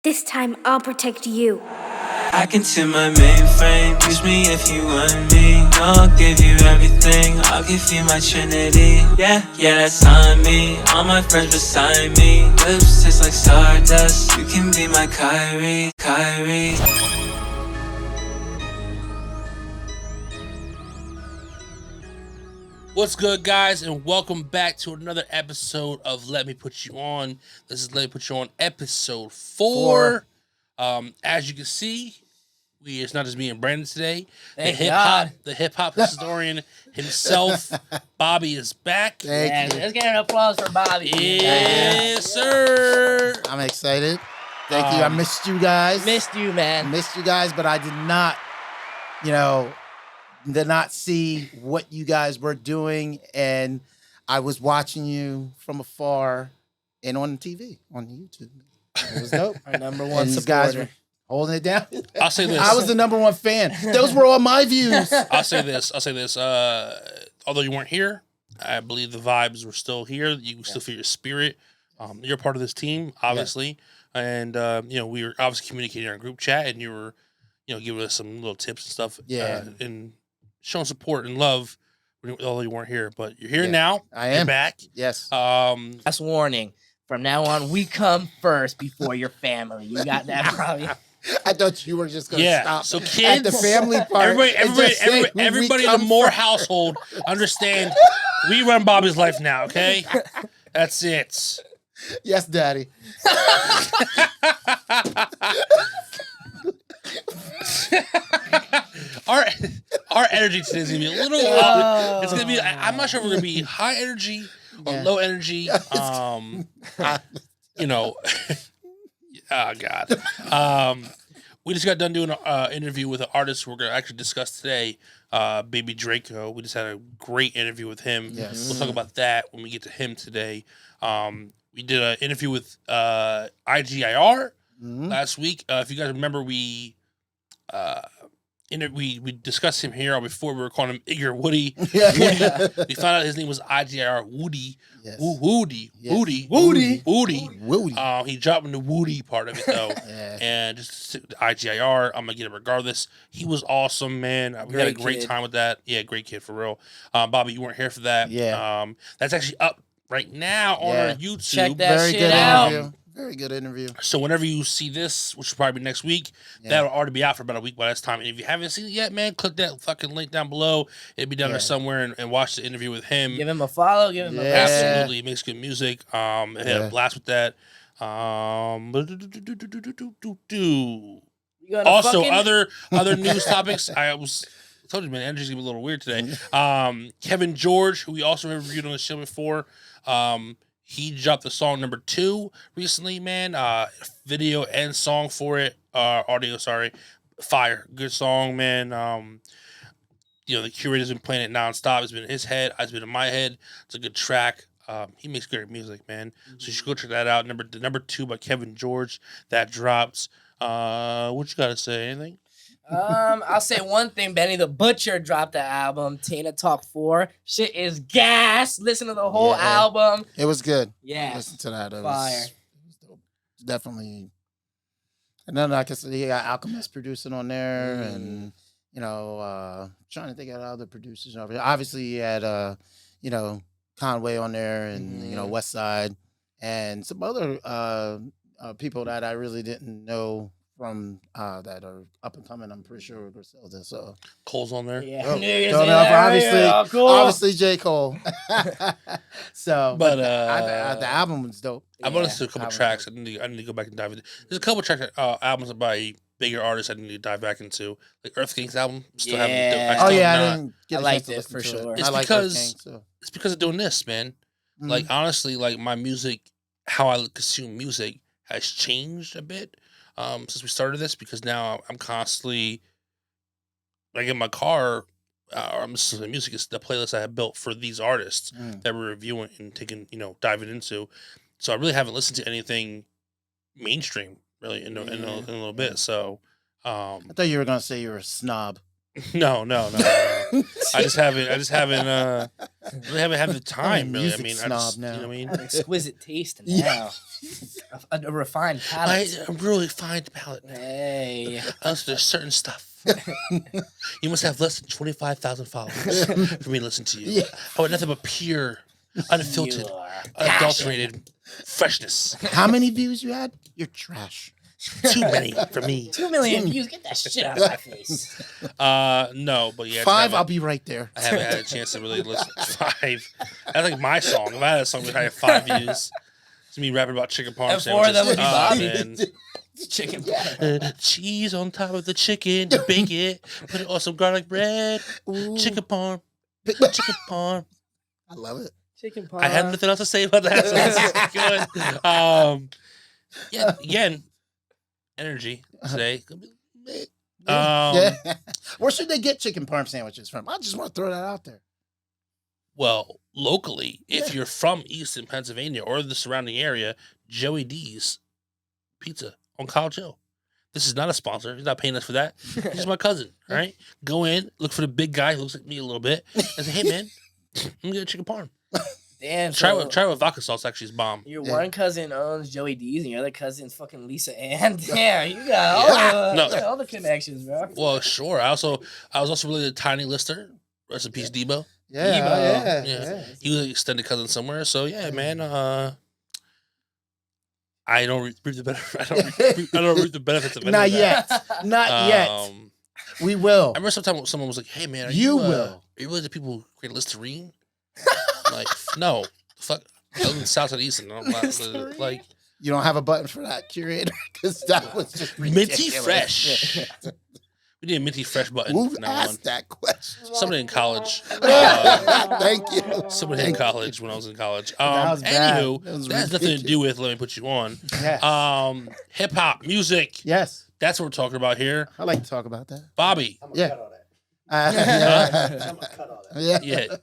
This time I'll protect you. I can see my mainframe. Use me if you want me. I'll give you everything. I'll give you my trinity. Yeah, that's on me. All my friends beside me. Lips taste like stardust. You can be my Kyrie. What's good, guys, and welcome back to another episode of Let Me Put You On. This is Let Me Put You On episode 4. As you can see, it's not just me and Brandon today. Thank The hip hop historian himself, Bobby, is back. Let's get an applause for Bobby. Yes, sir. I'm excited. Thank you. I missed you guys. Missed you, man. Missed you guys, but I did not see what you guys were doing, and I was watching you from afar and on TV, on YouTube. It was dope. Our number one and supporter. these guys were holding it down. I'll say this. I was the number one fan. Those were all my views. I'll say this. Although you weren't here, I believe the vibes were still here. You can still feel your spirit. You're part of this team, obviously. Yeah. And, we were obviously communicating in our group chat, and you were, giving us some little tips and stuff. Yeah. And showing support and love, although you weren't here. But you're here now. I am. You're back. Yes. That's warning. From now on, we come first before your family. You got that, probably. I thought you were just going to stop so kids, at the family part. Everybody in the Moore household understand we run Bobby's life now, okay? That's it. Yes, Daddy. Our energy today is gonna be a little. It's gonna be. I'm not sure if we're gonna be high energy or low energy. Oh God. We just got done doing an interview with an artist we're gonna actually discuss today. Babydraco. We just had a great interview with him. Yes. We'll talk about that when we get to him today. We did an interview with IGIR last week. If you guys remember, we discussed him here before. We were calling him Igor Woody. Yeah. Woody. We found out his name was IGIR Woody. Yes. Woody. Yes. He dropped in the Woody part of it though. Yeah. And just IGIR, I'm gonna get it regardless. He was awesome, man. We had a great time with that. Yeah, great kid for real. Bobby, you weren't here for that. Yeah. That's actually up right now on our YouTube. Check that Very shit good out. interview. Very good interview. So whenever you see this, which will probably be next week, that'll already be out for about a week by this time. And if you haven't seen it yet, man, click that fucking link down below. It'll be down there somewhere, and watch the interview with him. Give him a follow. Give him a Absolutely. He makes good music. Had a blast with that. Also, other news topics. I told you, man, energy's gonna be a little weird today. Kevin George, who we also reviewed on the show before, he dropped the song number 2 recently, man. Video and song for it. Audio, sorry. Fire. Good song, man. The curator's been playing it nonstop. It's been in his head. It's been in my head. It's a good track. He makes great music, man. So you should go check that out. Number 2 by Kevin George. That drops. What you gotta say? Anything? I'll say one thing. Benny the Butcher dropped the album. Tina Talk 4. Shit is gas. Listen to the whole album. It was good. Yeah. Listen to that. It Fire. was dope. Definitely. And then like I said, he got Alchemist producing on there, and trying to think of other producers over here. Obviously, he had Conway on there, and West Side, and some other people that I really didn't know from that are up and coming. I'm pretty sure Griselda. So Cole's on there. Yeah. Obviously J. Cole. So, but the album was dope. I'm gonna listen to a couple tracks. I need to go back and dive into. There's a couple tracks, albums by bigger artists I need to dive back into. Like Earth King's album. Still haven't. I didn't get a liked chance to it listen for to sure. It. It's I like because Earth King, so. it's because of doing this, man. Like honestly, like my music, how I consume music has changed a bit since we started this, because now I'm constantly, like in my car, I'm listening to music. It's the playlist I have built for these artists that we're reviewing and taking, diving into. So I really haven't listened to anything mainstream really in a little bit. So I thought you were gonna say you were a snob. No. I just haven't really haven't had the time. I'm a Really, I music mean, snob now. you know what I mean. An exquisite taste Yeah. now. A refined palate. I'm really fine palate. Hey. Unless there's certain stuff. You must have less than 25,000 followers for me to listen to you. Yeah. I want nothing but pure, unfiltered, Pure unadulterated freshness. How many views you had? You're trash. Too many for me. 2 million views. Get that shit out of my face. No, but yeah. 5, I'll be right there. I haven't had a chance to really listen to 5. That's like my song. If I had a song that had 5 views, it's me rapping about chicken parm And 4 of them sandwiches. would be Bobby. Man. Chicken pie. Cheese on top of the chicken, you bake it, put it on some garlic bread, Ooh. chicken parm, chicken parm. I love it. Chicken pie. I had nothing else to say about that, so that's good. Yeah, again, energy today. Yeah. Where should they get chicken parm sandwiches from? I just want to throw that out there. Well, locally, if Yeah. you're from Easton, Pennsylvania, or the surrounding area, Joey D's Pizza on College Hill. This is not a sponsor. He's not paying us for that. He's my cousin. All right, go in, look for the big guy who looks like me a little bit, and say, "Hey, man, I'm gonna get a chicken parm. Damn. Try so with vodka sauce. Actually, is bomb." Your Yeah. one cousin owns Joey D's, and your other cousin's fucking Lisa Ann. Damn, you got all, No. you got all the connections, bro. Well, sure. I was also really a Tiny Lister. Rest in peace, Debo. Yeah, Yeah. yeah. He was an extended cousin somewhere. So yeah, man. I don't reap the benefit. I don't reap the benefits of any Not of that. yet. Not yet. We will. I remember sometime someone was like, "Hey, man, are You you will. Are you really the people who create Listerine?" Like, no, fuck. I live in South and Easton. I'm not like You don't have a button for that, curator, because that was just minty ridiculous. fresh. We need a minty fresh button Who from now on. asked that question? Somebody in college. Thank you. Somebody in Thank college when I was in college. That was bad. Anywho, That was that has nothing to ridiculous. do with let me put you on. Yes. Hip hop, music. Yes. That's what we're talking about here. I like to talk about that. Bobby. Yeah. Huh? Yeah. Yeah.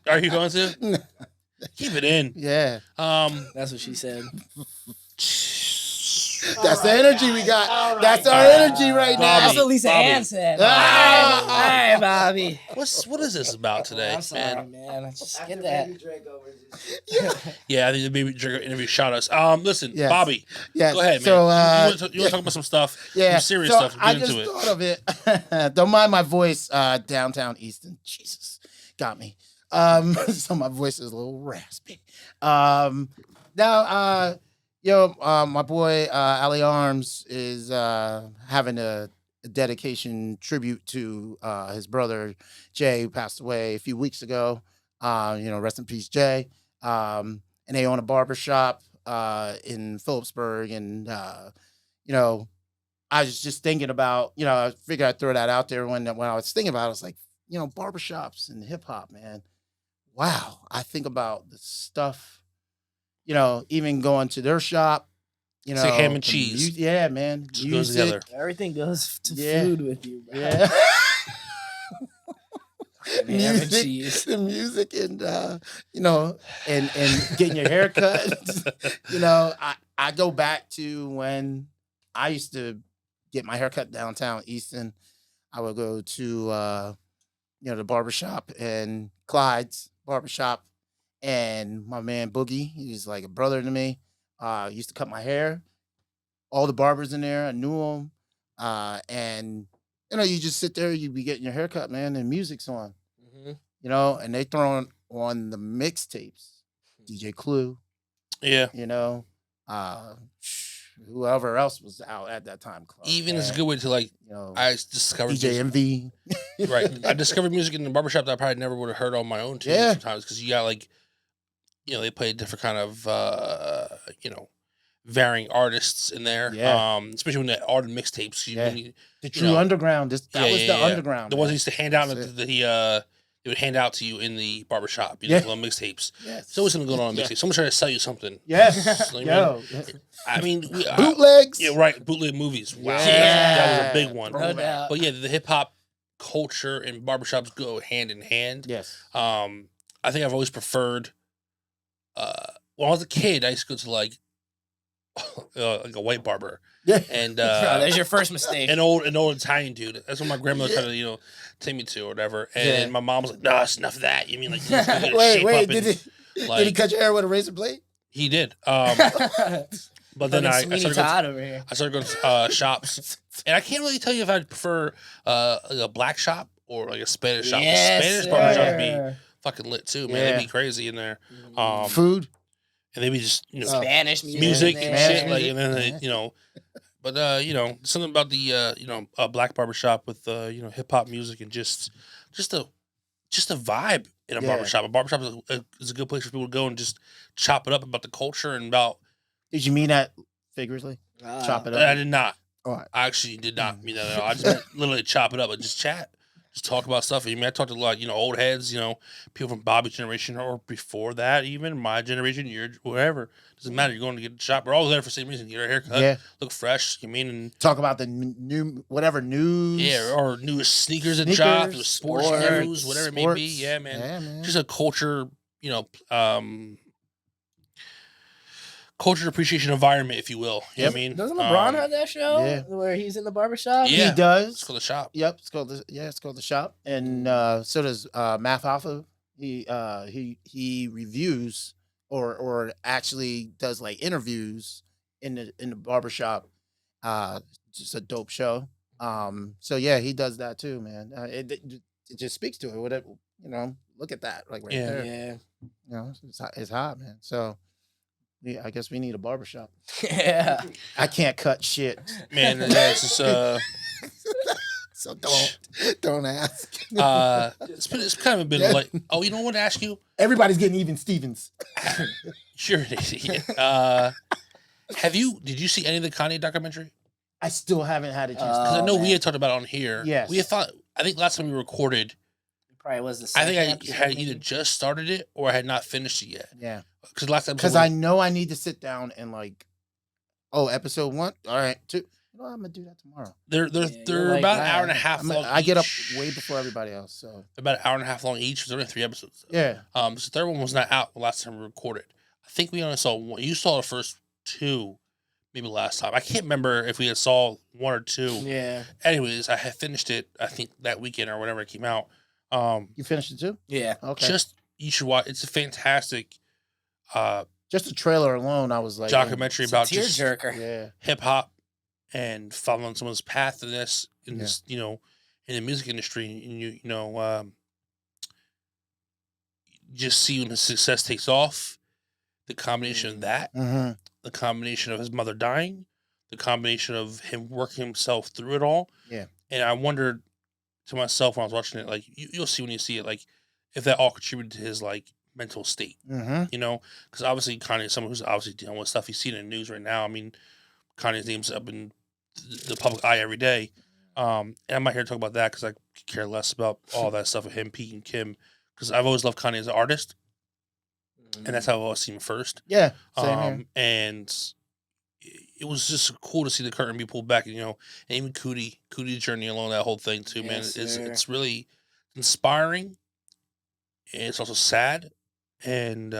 Are you going to? Keep it in. Yeah. That's what she said. That's the energy we got. That's our energy right Bobby. now. That's what Lisa Bobby. Ann said. Ah. All right, Bobby. What is this about today, I'm sorry, man? man. I just get that. Yeah, I think the Babydraco interview shot us. Listen, Yes. Bobby, Yes. go ahead, man. So, you want to talk about some stuff? yeah. Some serious So stuff. I Get just into it. thought of it. Don't mind my voice. Downtown Easton. Jesus, got me. So my voice is a little raspy. Now, my boy Ali Arms is having a dedication tribute to his brother Jay, who passed away a few weeks ago. Rest in peace, Jay. And they own a barbershop in Phillipsburg, and I was just thinking about, I figured I'd throw that out there when I was thinking about it. I was like, barbershops and hip hop, man. Wow. I think about the stuff, even going to their shop, It's like ham and the cheese. yeah, man. Just goes together. Everything goes to Yeah. food with you, bro. Yeah. Ham and cheese. The music and and getting your hair cut. I go back to when I used to get my hair cut downtown Easton. I would go to the barbershop and Clyde's barbershop, and my man Boogie, he's like a brother to me. Used to cut my hair. All the barbers in there, I knew them. And you just sit there, you be getting your hair cut, man, and music's on. And they throwing on the mixtapes. DJ Clue, Yeah. Whoever else was out at that time. Club, Even it's a good way to like. I discovered DJ MV. right. I discovered music in the barbershop that I probably never would have heard on my own too. Yeah. Sometimes because you got like, they play different kind of varying artists in there. Yeah. Especially when they ordered mixtapes. Yeah. You, The true underground. That was the underground. The ones he man. used to hand out That's that he would hand out to you in the barbershop. Yeah. Little mixtapes. Yes. It's always something going on in Yeah. mixtapes. Someone's trying to sell you something. Yes. You Yo. know I mean, Bootlegs. yeah, right. Bootleg movies. Wow. Yeah. That was a big one. No doubt. But yeah, the hip hop culture and barbershops go hand in hand. Yes. I think I've always preferred. When I was a kid, I used to go to like a white barber, Yeah. And There's your first mistake. an old Italian dude. That's what my grandmother tried to take me to or whatever. And my mom was like, "No, it's enough of that. You mean like let's go get a shape up did and, he cut your hair with a razor blade? He did. But then I started going to shops, and I can't really tell you if I'd prefer like a black shop or like a Spanish shop. Yes, Spanish barbershops be fucking lit too, man. Yeah. They'd be crazy in there. Food. And they'd be just Spanish music and shit, music. like, and then but something about the a black barbershop with hip hop music and just a vibe in a barbershop. A barbershop is a good place for people to go and just chop it up about the culture and about. Did you mean that figuratively? Chop it up. I did not. All right. I actually did not mean that at all. I just meant literally chop it up and just chat. Just talk about stuff. I mean, I talked to a lot, old heads, people from Bobby's generation or before that, even my generation, your whatever. Doesn't matter. You're going to get a shop. We're all there for the same reason. Get a haircut, look fresh. And talk about the new whatever news. Yeah, or newest sneakers that drop, sports news, whatever it may be. Yeah, man. Yeah, man. Just a culture, culture appreciation environment, if you will. You know what I mean? Doesn't LeBron have that show where he's in the barbershop? Yeah, he does. It's called The Shop. Yep, it's called The Shop, and so does Math Alpha. He reviews or actually does like interviews in the barbershop. Just a dope show. So yeah, he does that too, man. It just speaks to it. Whatever, look at that, like there. Yeah, it's hot, man. So. Yeah, I guess we need a barbershop. Yeah. I can't cut shit. Man, it's just so don't ask. It's kind of been like, oh, you know what to ask you? Everybody's getting even Stevens. Sure it is. Did you see any of the Kanye documentary? I still haven't had a chance. Because I know we had talked about it on here. Yes. I think last time we recorded, probably was the I second think I had either just started it or I had not finished it yet. Yeah. Because I know I need to sit down and episode 1. All right, 2. I'm gonna do that tomorrow. They're about an hour and a half long. I get up way before everybody else, so about an hour and a half long each. There's only 3 episodes. Yeah. So the third one was not out the last time we recorded. I think we only saw one. You saw the first 2, maybe last time. I can't remember if we had saw 1 or 2. Yeah. Anyways, I had finished it. I think that weekend or whenever it came out. You finished it too? Yeah. Okay. You should watch. It's a fantastic. Just the trailer alone, I was like documentary about just tearjerker. hip hop and following someone's path in this, in the music industry, and just see when his success takes off, the combination of that, the combination of his mother dying, the combination of him working himself through it all. Yeah. And I wondered to myself when I was watching it, like you'll see when you see it, like if that all contributed to his mental state, because obviously Kanye is someone who's obviously dealing with stuff. He's seen in the news right now. I mean, Kanye's name's up in the public eye every day. And I'm not here to talk about that because I could care less about all that stuff with him, Pete, and Kim, because I've always loved Kanye as an artist, and that's how I've always seen him first. Yeah, same here. And it was just cool to see the curtain be pulled back, and even Cootie's journey along that whole thing too, man. It's really inspiring. And it's also sad, and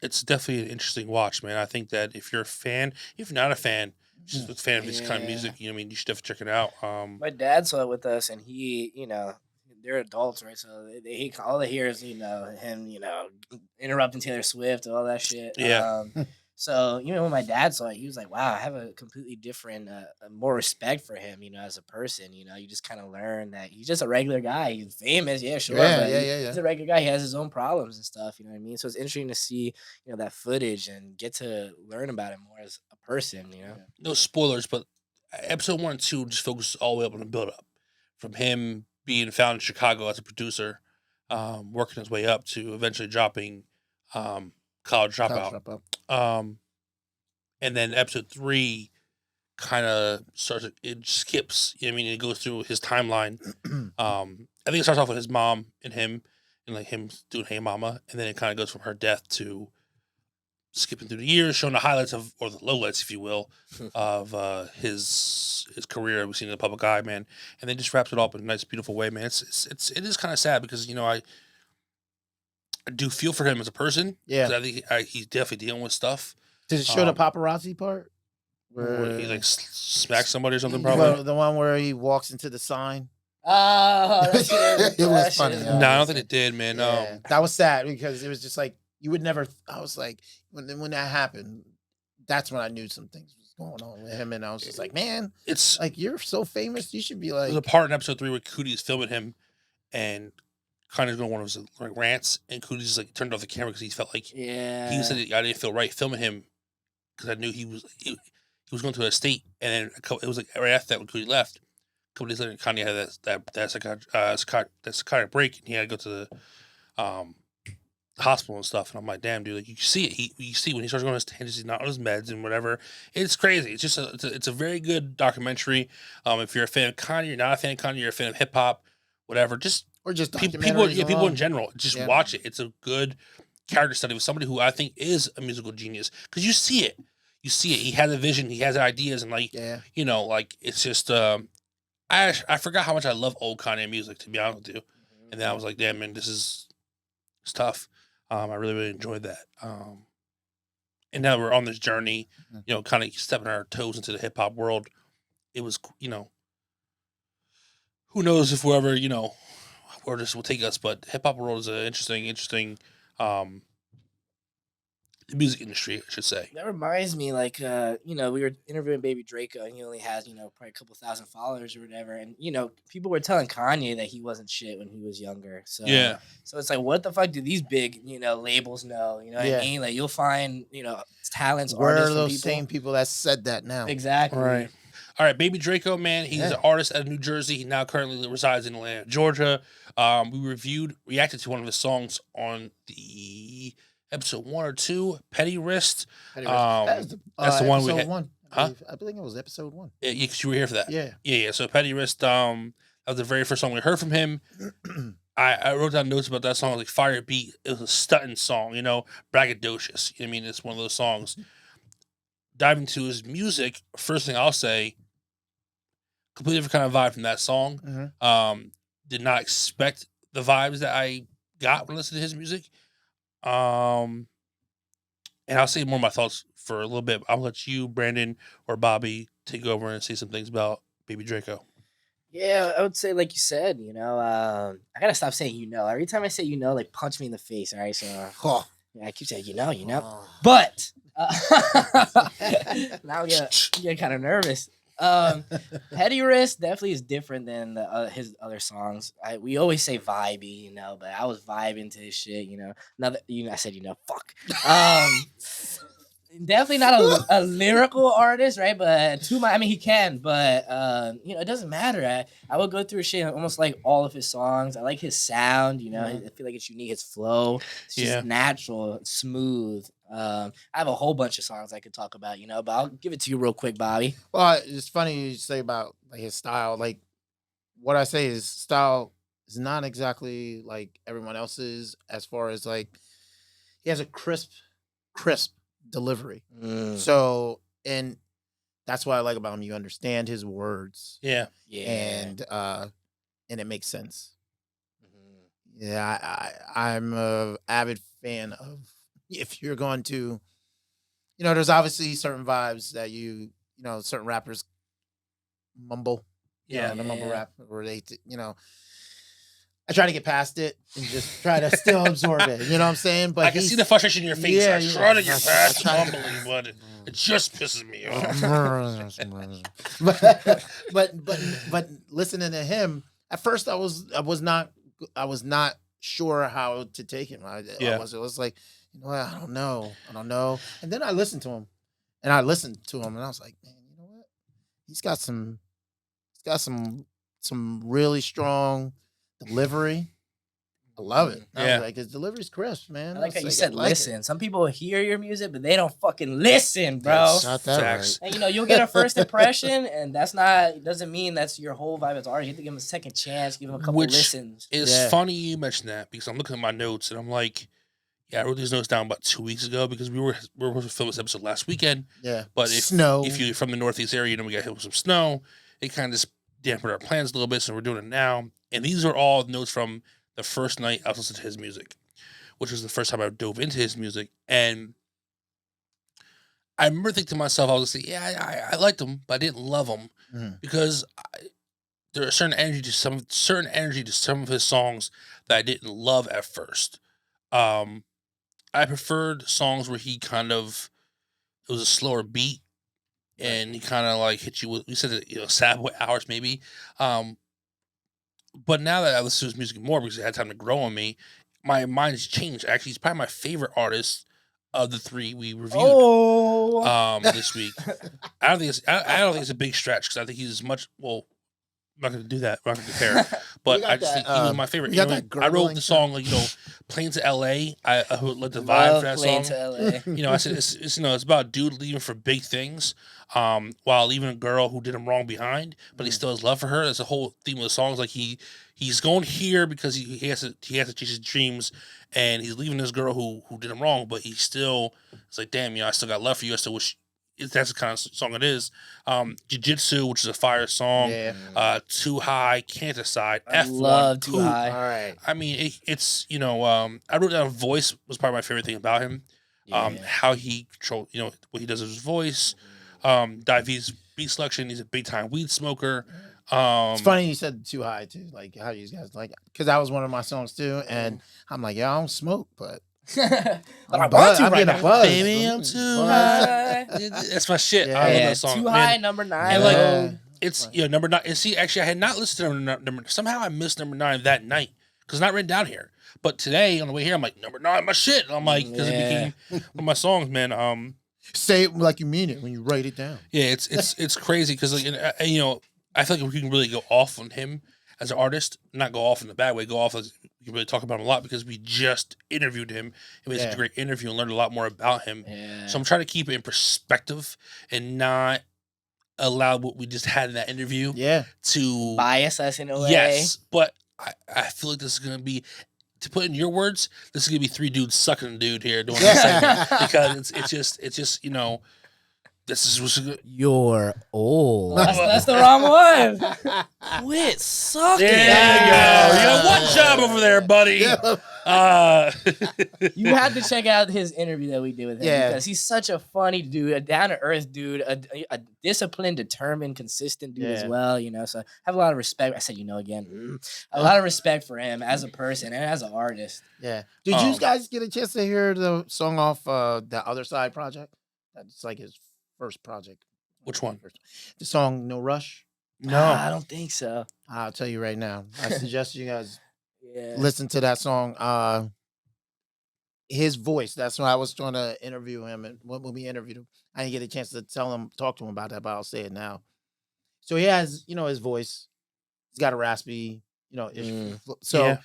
it's definitely an interesting watch, man. I think that if you're a fan, if you're not a fan, just a fan of this kind of music, you should definitely check it out. My dad saw it with us, and he, they're adults, right? So all they hear is, him, interrupting Taylor Swift and all that shit. Yeah. So, when my dad saw it, he was like, wow, I have a completely different, more respect for him, as a person. You just kind of learn that he's just a regular guy. He's famous, yeah, sure. Yeah. He's a regular guy. He has his own problems and stuff, you know what I mean? So it's interesting to see, that footage and get to learn about him more as a person, No spoilers, but episode 1 and 2 just focuses all the way up on the build-up. From him being found in Chicago as a producer, working his way up to eventually dropping College Dropout. And then episode 3 kind of starts. It skips. It goes through his timeline. I think it starts off with his mom and him, and him doing "Hey Mama," and then it kind of goes from her death to skipping through the years, showing the highlights or the lowlights, if you will, of his career we've seen in the public eye, man. And then just wraps it up in a nice, beautiful way, man. It is kind of sad because I do feel for him as a person. Yeah, I think he's definitely dealing with stuff. Did it show the paparazzi part? Where he like smacks somebody or something, Well, probably. the one where he walks into the sign. Oh, that shit, It was that funny, shit yeah. No, I don't think it did, man. Yeah, that was sad because it was just like you would never. I was like, when that happened, that's when I knew some things was going on with him, and I was just like, man, It's like you're so famous, you should be there's a like, part in episode 3 where Cootie's filming him, and Connor's doing one of his like rants, and Cootie's just like turned off the camera because he felt like Yeah. he said I didn't feel right filming him because I knew he was going to a state, and then it was like right after that when Cootie left. A couple days later, Kanye had that psychotic break, and he had to go to the hospital and stuff. And I'm like, damn, dude, like you see it. You see when he starts going on his tangents, he's not on his meds and whatever. It's crazy. It's just it's a very good documentary. If you're a fan of Kanye, you're not a fan of Kanye, you're a fan of hip hop, whatever. Just or just people documentaries in alone. general, just Yeah. watch it. It's a good character study with somebody who I think is a musical genius because you see it. You see it. He has a vision. He has ideas, and like Yeah, like it's just. I forgot how much I love old Kanye music, to be honest with you. And then I was like, damn, man, it's tough. I really enjoyed that. And now we're on this journey, kind of stepping our toes into the hip hop world. It was, who knows if we're ever, where this will take us, but hip hop world is an interesting, music industry, I should say. That reminds me, like, we were interviewing Babydraco, and he only has, probably a couple thousand followers or whatever. And, people were telling Kanye that he wasn't shit when he was younger. So, Yeah. So it's like, what the fuck do these big, labels know? You know what I mean? Like, you'll find, talents, where artists, are those people. same people that said that now? Exactly. Right. All right, Babydraco, man. He's an artist out of New Jersey. He now currently resides in Atlanta, Georgia. We reacted to one of his songs on the episode 1 or 2, Petty Wrist. That's the one we episode had. 1. Huh? I believe it was episode 1. Yeah, because you were here for that. Yeah. So Petty Wrist, that was the very first song we heard from him. I wrote down notes about that song, like Fire Beat. It was a stunting song, braggadocious. I mean, it's one of those songs. Diving into his music, first thing I'll say, completely different kind of vibe from that song. Did not expect the vibes that I got when listening to his music. And I'll say more of my thoughts for a little bit. I'll let you, Brandon, or Bobby take over and say some things about Babydraco. Yeah, I would say, like you said, I gotta stop saying Every time I say like punch me in the face. All right, so I keep saying but now I'm getting kind of nervous. Petty Wrist definitely is different than his other songs. We always say vibey, but I was vibing to his shit, Now that I said, fuck. Definitely not a lyrical artist, right? But he can, but it doesn't matter. I would go through his shit, almost like all of his songs. I like his sound, I feel like it's unique, his flow. It's just natural, smooth. I have a whole bunch of songs I could talk about, but I'll give it to you real quick, Bobby. Well, it's funny you say about like his style. Like what I say is style is not exactly like everyone else's as far as like he has a crisp delivery. So, and that's what I like about him. You understand his words. Yeah. And it makes sense. Yeah, I'm a avid fan of, if you're going to, there's obviously certain vibes that certain rappers mumble. The mumble rap, where they, I try to get past it and just try to still absorb it. You know what I'm saying? But I can see the frustration in your face. Yeah, I try to get I past try to- mumbling, but it just pisses me off. but listening to him, at first I was not sure how to take him. I was like, what? I don't know. And then I listened to him, and I was like, man, you know what? He's got some really strong delivery. I love it. I was like, his delivery's crisp, man. I like how you was said I like it. listen. Some people hear your music, but they don't fucking listen, bro. Not that Facts. right. And you'll get a first impression, and doesn't mean that's your whole vibe as artist. You have to give him a second chance, give him a couple listens. It's funny you mentioned that because I'm looking at my notes and I'm like, I wrote these notes down about 2 weeks ago because we were supposed to film this episode last weekend. Yeah. But Snow. if you're from the Northeast area, we got hit with some snow. It kind of just dampened our plans a little bit, so we're doing it now. And these are all notes from the first night I was listening to his music, which was the first time I dove into his music. And I remember thinking to myself, I was like, yeah, I liked him, but I didn't love him because there are certain energy to some of his songs that I didn't love at first. I preferred songs where he kind of it was a slower beat and he kind of like hit you with we said it, sad boy hours maybe. Um, but now that I listen to his music more because it had time to grow on me, my mind has changed. Actually, he's probably my favorite artist of the three we reviewed. Oh, This week. I don't think it's a big stretch because I think he's as much. Well, I'm not going to do that. I'm not going to compare. But got I just that, think he was my favorite. you got that I wrote gurgling the song like "Plane to L.A." I let the vibe love for that Plane song. to LA. I said it's about a dude leaving for big things, while leaving a girl who did him wrong behind, but he still has love for her. That's the whole theme of the song. Is like he's going here because he has to chase his dreams, and he's leaving this girl who did him wrong, but he still it's like damn, I still got love for you. I still wish. That's the kind of song it is. Jiu-Jitsu, which is a fire song. Yeah. Too High, Can't Decide, I F1, love Too Coop. High. All right. I mean, it's I wrote down Voice was probably my favorite thing about him. How he controlled, what he does with his voice. David's beat selection. He's a big time weed smoker. It's funny you said Too High too, like how you guys like, because that was one of my songs too, and I'm like, yeah, I don't smoke, but I'm getting a buzz. Baby, I'm too high. That's my shit. I love that song. Too High, number 9. And Yeah. like it's number 9. And see, actually, I had not listened to number. Somehow I missed number 9 that night because it's not written down here. But today on the way here, I'm like number 9, my shit. And I'm like because it became one of my songs, man. Say it like you mean it when you write it down. Yeah, it's crazy because like I feel like we can really go off on him as an artist, not go off in the bad way, go off as we can really talk about him a lot because we just interviewed him and we had such a great interview and learned a lot more about him. Yeah. So I'm trying to keep it in perspective and not allow what we just had in that interview to bias us in a way. Yes, but I feel like this is gonna be, to put in your words, this is gonna be 3 dudes sucking a dude here doing this segment because it's just this is what's good. You're old. That's the wrong one. Quit sucking. There you go. You got one job over there, buddy. You had to check out his interview that we did with him because he's such a funny dude, a down to earth dude, a disciplined, determined, consistent dude as well. So I have a lot of respect. I said, again, a lot of respect for him as a person and as an artist. Yeah. Did you guys get a chance to hear the song off the Other Side project? That's like his first project. Which one? The song No Rush. No, I don't think so. I'll tell you right now. I suggest you guys listen to that song. His voice. That's why I was trying to interview him, and when we interviewed him, I didn't get a chance to talk to him about that, but I'll say it now. So he has, his voice. He's got a raspy, So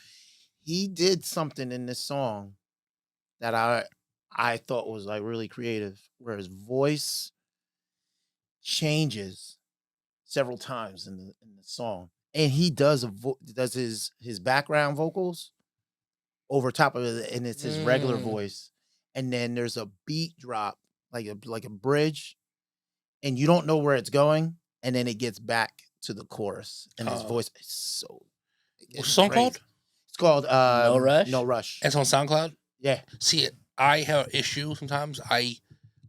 he did something in this song that I thought was like really creative, where his voice changes several times in the song, and he does his background vocals over top of it, and it's his regular voice, and then there's a beat drop like a bridge, and you don't know where it's going, and then it gets back to the chorus, and his voice is so. What's the song called? It's called No Rush. No Rush. It's on SoundCloud. Yeah. See, I have an issue sometimes. I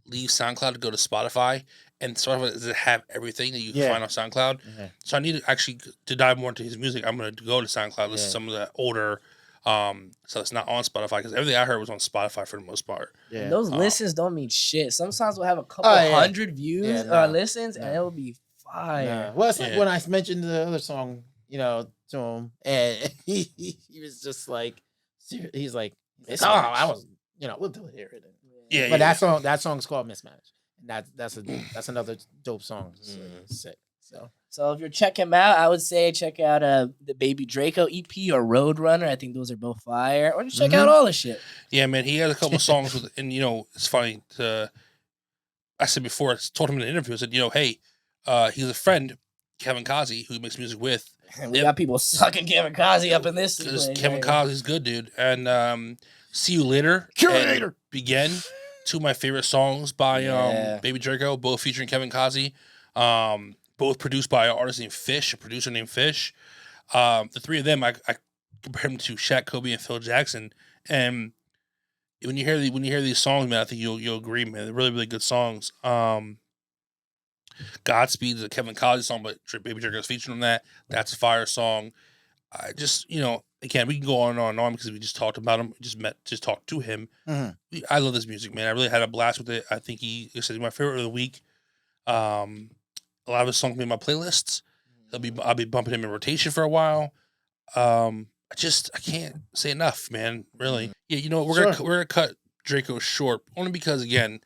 leave SoundCloud to go to Spotify, and Spotify doesn't have everything that you can find on SoundCloud. So I need to actually to dive more into his music. I'm going to go to SoundCloud, listen to some of the older so it's not on Spotify because everything I heard was on Spotify for the most part. Yeah. And those listens don't mean shit. Some songs will have a couple hundred views or listens, and it will be fire. Well, it's like when I mentioned the other song, to him, and he was just like, he's like, I was, we'll do it here. Yeah, but that song's called Mismatch, and that's another dope song. It's sick. So if you're checking him out, I would say check out the Babydraco EP or Roadrunner. I think those are both fire. Or just check out all the shit. Yeah, man, he has a couple of songs with, and it's funny. I said before, I told him in an interview, I said, hey, he's a friend, Kevin Kazi, who he makes music with. And we got people sucking Kevin Kazi up in this. Because Kevin Kazi's good, dude. And See You Later, Curator, Begin, 2 of my favorite songs by Babydraco, both featuring Kevin Kazi. Both produced by an artist named Fish, a producer named Fish. The 3 of them, I compare them to Shaq, Kobe, and Phil Jackson. And when you hear these songs, man, I think you'll agree, man. They're really good songs. Godspeed's a Kevin Kazi song, but Babydraco's featured on that. That's a fire song. I just, again, we can go on and on because we just talked about him, just talked to him. I love this music, man. I really had a blast with it. I think he's my favorite of the week. A lot of his songs made my playlists. I'll be bumping him in rotation for a while. I can't say enough, man. Really. Yeah, we're gonna cut Draco short only because, again,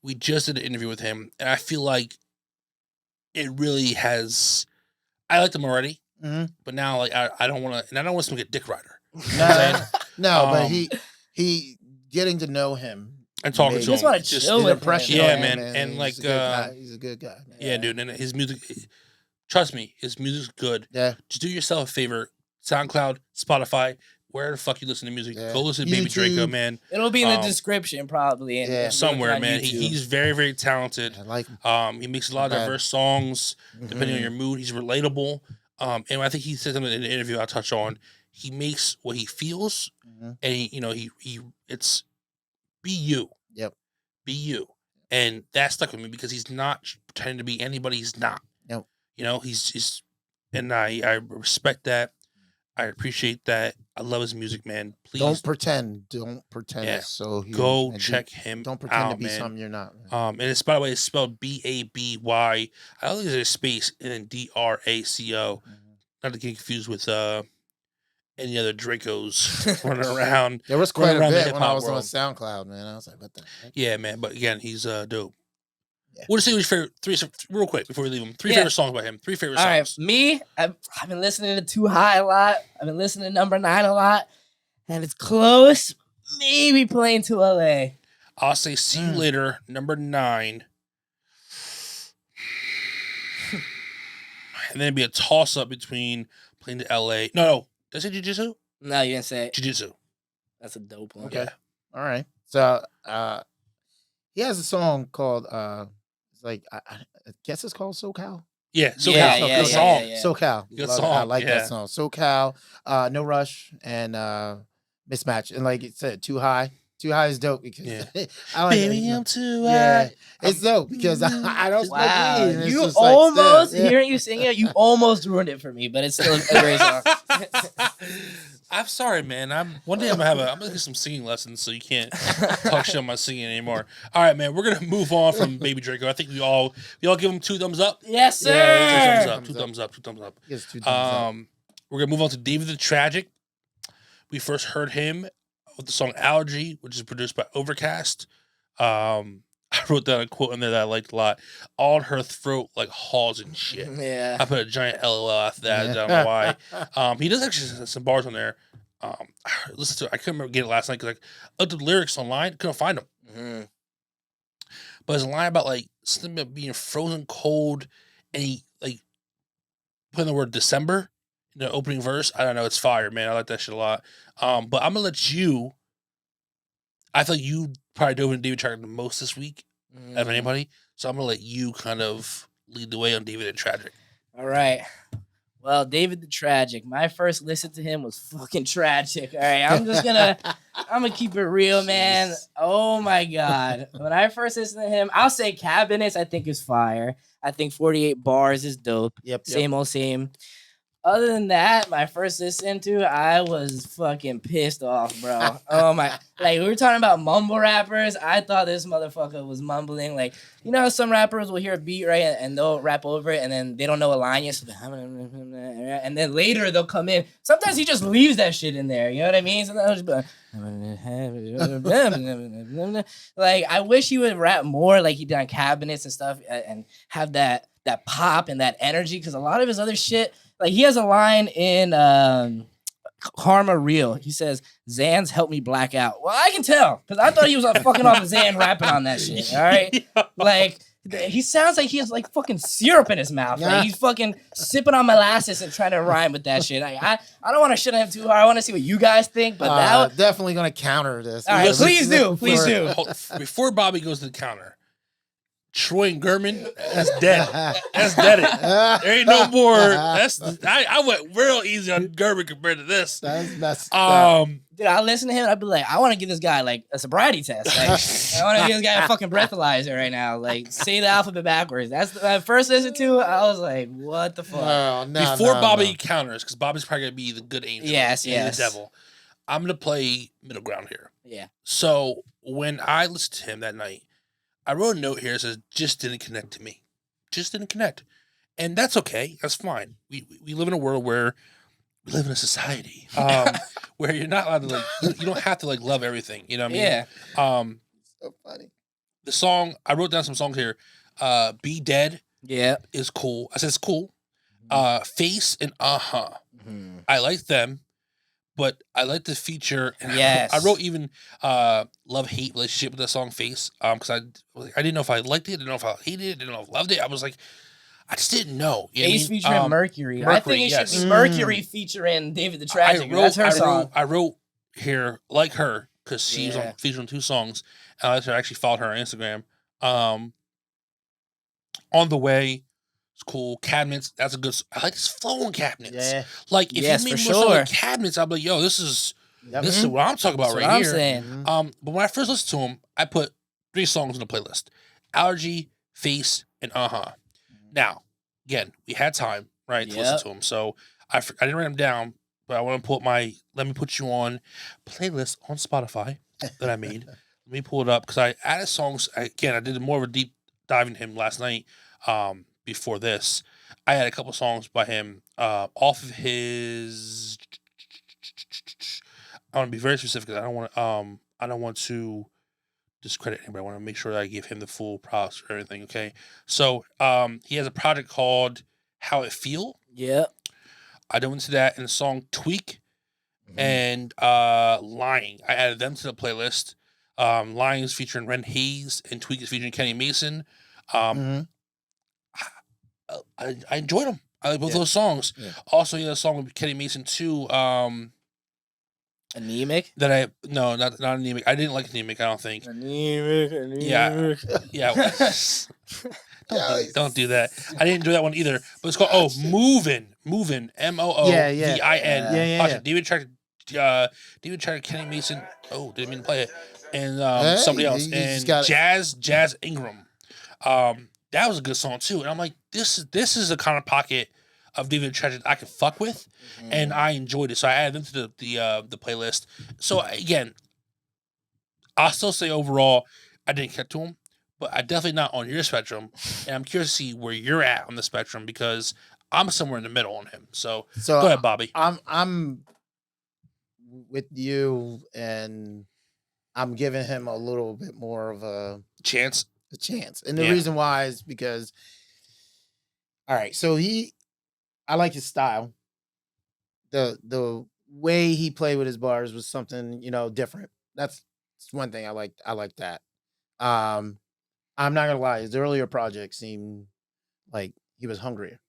we just did an interview with him, and I feel like it really has. I liked him already, but now I don't want to, and I don't want to get Dick Rider. But he getting to know him and talking to him, just want to chill with impression. Yeah, on him, man, and he's he's a good guy. Man. Yeah, dude, and his music. Trust me, his music's good. Yeah, just do yourself a favor. SoundCloud, Spotify, where the fuck you listen to music, go listen to Babydraco, man. It'll be in the description probably. Somewhere, man. He's very, very talented. I like him. He makes a lot of diverse songs depending on your mood. He's relatable. And I think he said something in the interview I'll touch on. He makes what he feels, and it's be you. Yep. Be you, and that stuck with me because he's not pretending to be anybody he's not. Nope. He's and I respect that. I appreciate that. I love his music, man. Please don't pretend. Yeah. So go check him. Don't pretend out, to be man. something you're not. And it's, by the way, it's spelled Baby. I don't think there's a space and then Draco. Not to get confused with any other Dracos running around. There was quite a around the bit when I hip-hop was world. on SoundCloud, man. I was like, what the heck? Yeah, man. But again, he's dope. Yeah. What do you say your favorite real quick before we leave him? Three favorite songs by him. 3 favorite songs. All right, me, I've been listening to Too High a lot. I've been listening to Number 9 a lot. And it's close. Maybe Playing to LA. I'll say See You Later, Number 9. And then it'd be a toss-up between Playing to LA. No. Did I say Jiu-Jitsu? No, you didn't say it. Jiu-Jitsu. That's a dope one. Okay. All right. So he has a song called it's like I guess it's called SoCal. Yeah, SoCal. Yeah, Good song. SoCal. Good Love it. song. I like Yeah. that song. SoCal, No Rush, and Mismatch. And like it said, Too High. Too High is dope because I like Baby, I'm too yeah. high. It's dope because I don't smoke Wow, weed. and it's you just like, almost still, yeah. hearing you sing it, you almost ruined it for me, but it's still a great song. I'm sorry, man. One day I'm gonna get some singing lessons, so you can't talk shit on my singing anymore. All right, man. We're gonna move on from Babydraco. I think we all give him 2 thumbs up. Yes, sir. Yeah, Two thumbs up. Yes, 2 thumbs up. We're gonna move on to DavidTheTragic. We first heard him with the song Allergy, which is produced by Overcast. I wrote down a quote in there that I liked a lot. On her throat like halls and shit. Yeah. I put a giant LOL after that. I don't know why. He does actually have some bars on there. Listen to it. I couldn't remember getting it last night because I looked at the lyrics online, couldn't find them. But there's a line about like something about being frozen cold, and he like put in the word December in the opening verse. I don't know. It's fire, man. I like that shit a lot. But I'm gonna let you. I thought you probably dove into DavidTheTragic the most this week of anybody, so I'm gonna let you kind of lead the way on DavidTheTragic. All right. Well, DavidTheTragic. My first listen to him was fucking tragic. All right, I'm gonna keep it real, man. Oh my god. When I first listened to him, I'll say Cabinets. I think is fire. I think 48 Bars is dope. Yep. Same old same. Other than that, my first listen to, I was fucking pissed off, bro. Oh my! Like, we were talking about mumble rappers. I thought this motherfucker was mumbling. Like, you know how some rappers will hear a beat, right, and they'll rap over it, and then they don't know a line yet, so and then later they'll come in. Sometimes he just leaves that shit in there. You know what I mean? Sometimes just like, I wish he would rap more like he did on Cabinets and stuff, and have that pop and that energy. Because a lot of his other shit. Like, he has a line in Karma Real. He says, Xans help me black out. Well, I can tell, because I thought he was fucking off of Xan rapping on that shit, all right? Like, he sounds like he has, like, fucking syrup in his mouth. Like, he's fucking sipping on molasses and trying to rhyme with that shit. Like, I don't want to shit on him too hard. I want to see what you guys think, but that definitely going to counter this. All right, please do. Before Bobby goes to the counter, Troy and Gurman, that's dead. That's dead. There ain't no more. I went real easy on Gurman compared to this. That's messed up. Dude, I listen to him. I'd be like, I want to give this guy like a sobriety test. Like, I want to give this guy a fucking breathalyzer right now. Like, say the alphabet backwards. That's the first listen to. I was like, what the fuck? Before Bobby counters, because Bobby's probably gonna be the good angel. Yes. The devil. I'm gonna play middle ground here. Yeah. So when I listened to him that night, I wrote a note here that says, just didn't connect to me. Just didn't connect. And that's okay. That's fine. We live in a world where we live in a society where you're not allowed to you don't have to love everything. You know what I mean? Yeah. So funny. The song, I wrote down some songs here. Be Dead is cool. I said it's cool. Face and Mm-hmm. I like them. But I like the feature. And yes. I wrote even love-hate relationship with that song Face. Because I didn't know if I liked it, didn't know if I hated it, didn't know if I loved it. I was like, I just didn't know. You know Face featuring Mercury. I think it should be Mercury featuring David the Tragic. That's her song. I wrote here, like her, because she's on featuring 2 songs. And I actually followed her on Instagram. On the Way. It's cool. Cabinets, that's a good. I like his flow on Cabinets. Yeah. Like if you made more song like Cabinets, I'd be like, yo, this is what I'm talking about right here. Saying. But when I first listened to him, I put 3 songs in the playlist: Allergy, Face, and Now, again, we had time, right, to listen to him, so I didn't write them down, but I want to put let me put you on playlist on Spotify that I made. Let me pull it up because I added songs. Again, I did more of a deep dive into him last night. Before this, I had a couple songs by him off of his. I want to be very specific. I don't want to discredit anybody. I want to make sure that I give him the full props for everything. Okay, so he has a project called How It Feel. Yeah, I dove into that in the song Tweak and Lying. I added them to the playlist. Lying is featuring Ren Hayes and Tweak is featuring Kenny Mason. I enjoyed them. I like both those songs. Yeah. Also, he had a song with Kenny Mason too. Anemic? Not Anemic. I didn't like Anemic. I don't think. Anemic. Yeah. Don't do that. I didn't do that one either. But it's called Movin'. Moovin. Yeah. David Tragic, Kenny Mason. Oh, didn't mean to play it. And somebody else. And Jazz Ingram. That was a good song too, and I'm like, this is the kind of pocket of David Tragic I could fuck with, and I enjoyed it. So I added them to the playlist. So again, I'll still say overall I didn't get to him, but I definitely not on your spectrum, and I'm curious to see where you're at on the spectrum because I'm somewhere in the middle on him. So go ahead, Bobby. I'm with you, and I'm giving him a little bit more of a chance. And the reason why is because, all right, so I like his style. The way he played with his bars was something, different. That's one thing I liked. I like that. I'm not gonna lie, his earlier projects seemed like he was hungrier.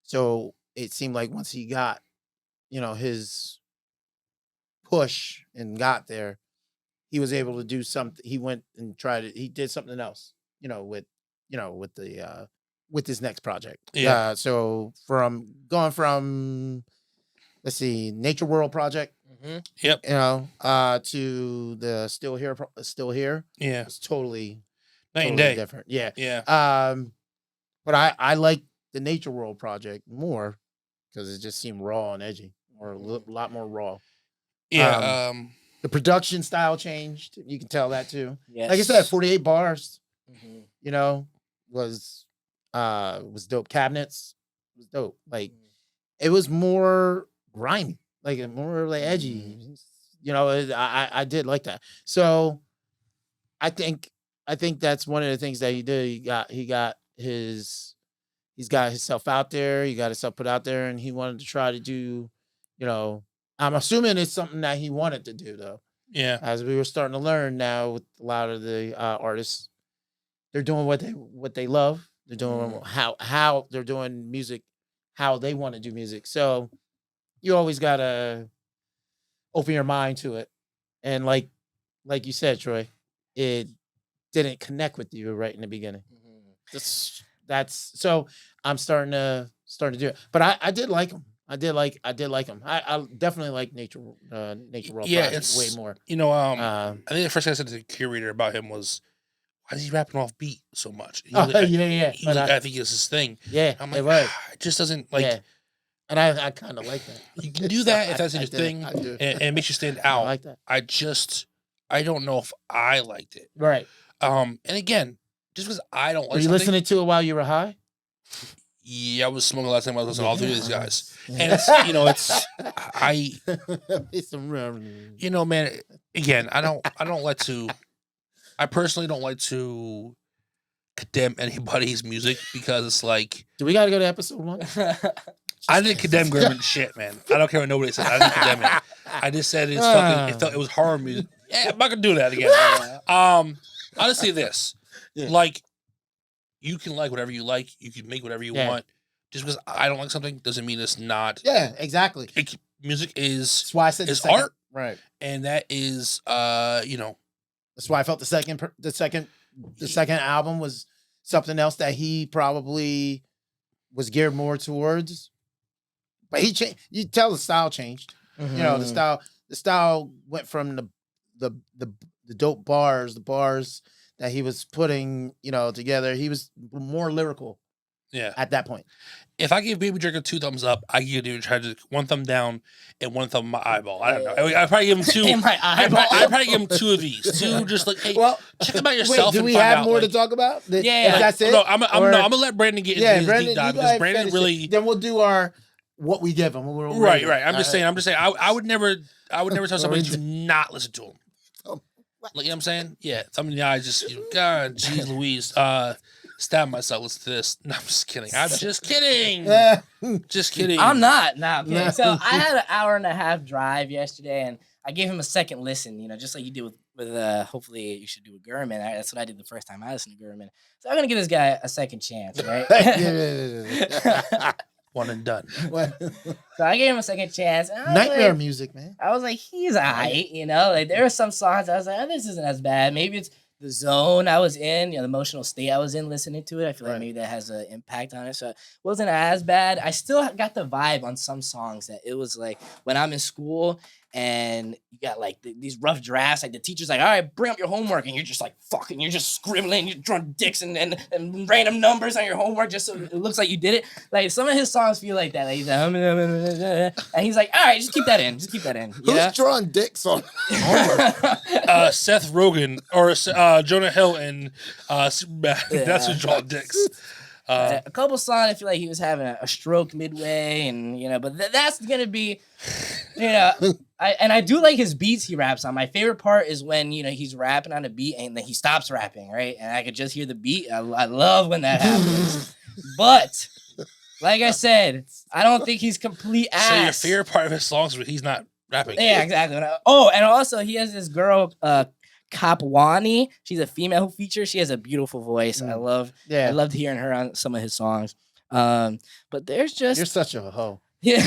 So it seemed like once he got, his push and got there, he was able to do something. He went and tried it. He did something else. With his next project. Yeah. So going from, let's see, Nature World project. Yep. To the Still Here. Yeah. It's totally night and day different. Yeah. Yeah. But I like the Nature World project more because it just seemed raw and edgy, or a lot more raw. Yeah. The production style changed. You can tell that too. Yes. Like I said, 48 bars. Was dope. Cabinets was dope. Like it was more grimy, like more like edgy. I did like that. So I think that's one of the things that he did. He got himself out there. He got himself put out there, and he wanted to try to do. I'm assuming it's something that he wanted to do though. Yeah. As we were starting to learn now with a lot of the artists. They're doing what they love. They're doing how they're doing music, how they want to do music. So you always gotta open your mind to it. And like you said, Troy, it didn't connect with you right in the beginning. That's so I'm starting to do it. But I did like him. I did like him. I definitely like Nature Raw Yeah, Project it's way more. I think the first thing I said to the curator about him was, why is he rapping off beat so much? He Oh, was like, yeah. He was like, I think it's his thing. Yeah, I'm it like, was. It just doesn't like. Yeah. And I kind of like that. You can do that if that's your do. thing, I do. and it makes you stand I out. like that. I don't know if I liked it. Right. And again, just because I don't like Were you something, listening to it while you were high? yeah, I was smoking last time I was listening to all three of these guys, and It's some real. man. Again, I personally don't like to condemn anybody's music because it's like, Do we got to go to episode 1? I didn't condemn Gurman shit, man. I don't care what nobody says. I didn't condemn it. I just said it's fucking. It was horror music. Yeah, I'm not gonna do that again. I'll just say this: like, you can like whatever you like. You can make whatever you want. Just because I don't like something doesn't mean it's not. Yeah, exactly. Music is. That's why I said is art, right? And that is, That's why I felt the second album was something else that he probably was geared more towards. But he changed. You tell the style changed. Mm-hmm. You know, the style went from the dope bars, the bars that he was putting, together. He was more lyrical. Yeah. At that point. If I gave Babydraco 2 thumbs up, I give DavidTheTragic 1 thumb down and 1 thumb in my eyeball. I don't know. I'd probably give him 2. In my eyeball. I'd probably give him 2 of these. 2 just like, hey, check them out yourself. Wait, do we and find have out, more like, to talk about? Yeah. That's it? No, I'm gonna let Brandon get into his deep dive because Brandon finish really. it. Then we'll do our what we give him. Right. I'm just saying. I would never tell somebody to not listen to him. Like, you know what I'm saying? Yeah. Something in the eyes just, God, geez Louise. Stab myself. Listen to this. No, I'm just kidding. I'm just kidding. Just kidding. I'm not. Nah, okay. So I had an hour and a half drive yesterday, and I gave him a second listen. Just like you did with hopefully you should do with Gurman. That's what I did the first time I listened to Gurman. So I'm gonna give this guy a second chance, right? One and done. So I gave him a second chance. And Nightmare music, man. I was like, he's alright, Like there were some songs I was like, this isn't as bad. Maybe it's the zone I was in, the emotional state I was in listening to it. I feel like maybe that has an impact on it. So it wasn't as bad. I still got the vibe on some songs that it was like when I'm in school and you got like these rough drafts, like the teacher's like, all right, bring up your homework. And you're just like, fucking, you're just scribbling, you're drawing dicks and random numbers on your homework just so it looks like you did it. Like some of his songs feel like that. Like he's like, and he's like, all right, just keep that in. Who's drawing dicks on homework? Seth Rogen or Jonah Hill and Superman. That's who's drawing dicks. A couple songs, I feel like he was having a stroke midway, and but that's gonna be, I do like his beats he raps on. My favorite part is when he's rapping on a beat and then he stops rapping, right? And I could just hear the beat. I love when that happens. But like I said, I don't think he's complete ass. So your favorite part of his songs where he's not rapping? Yeah, exactly. And also he has this girl, Kapwani. She's a female who features. She has a beautiful voice. I loved hearing her on some of his songs. But there's just You're such a hoe. Yeah.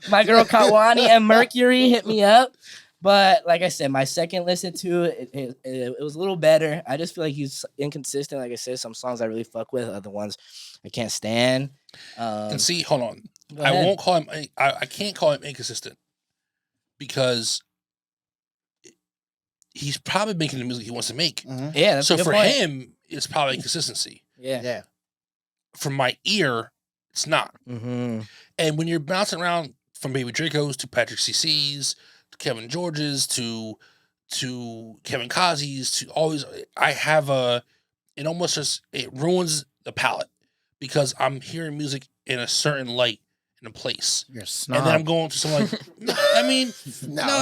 My girl Kapwani and Mercury hit me up. But like I said, my second listen to it was a little better. I just feel like he's inconsistent. Like I said, some songs I really fuck with, other ones I can't stand. And see, hold on. I won't call him. I can't call him inconsistent because he's probably making the music he wants to make. Mm-hmm. Yeah, that's so a good for point. him, it's probably consistency. Yeah. From my ear, it's not. Mm-hmm. And when you're bouncing around from Babydraco's to Patrick CC's to Kevin George's to Kevin Kazi's to always, it almost just, it ruins the palette because I'm hearing music in a certain light in a place. You're a snob. And then I'm going to some like, no,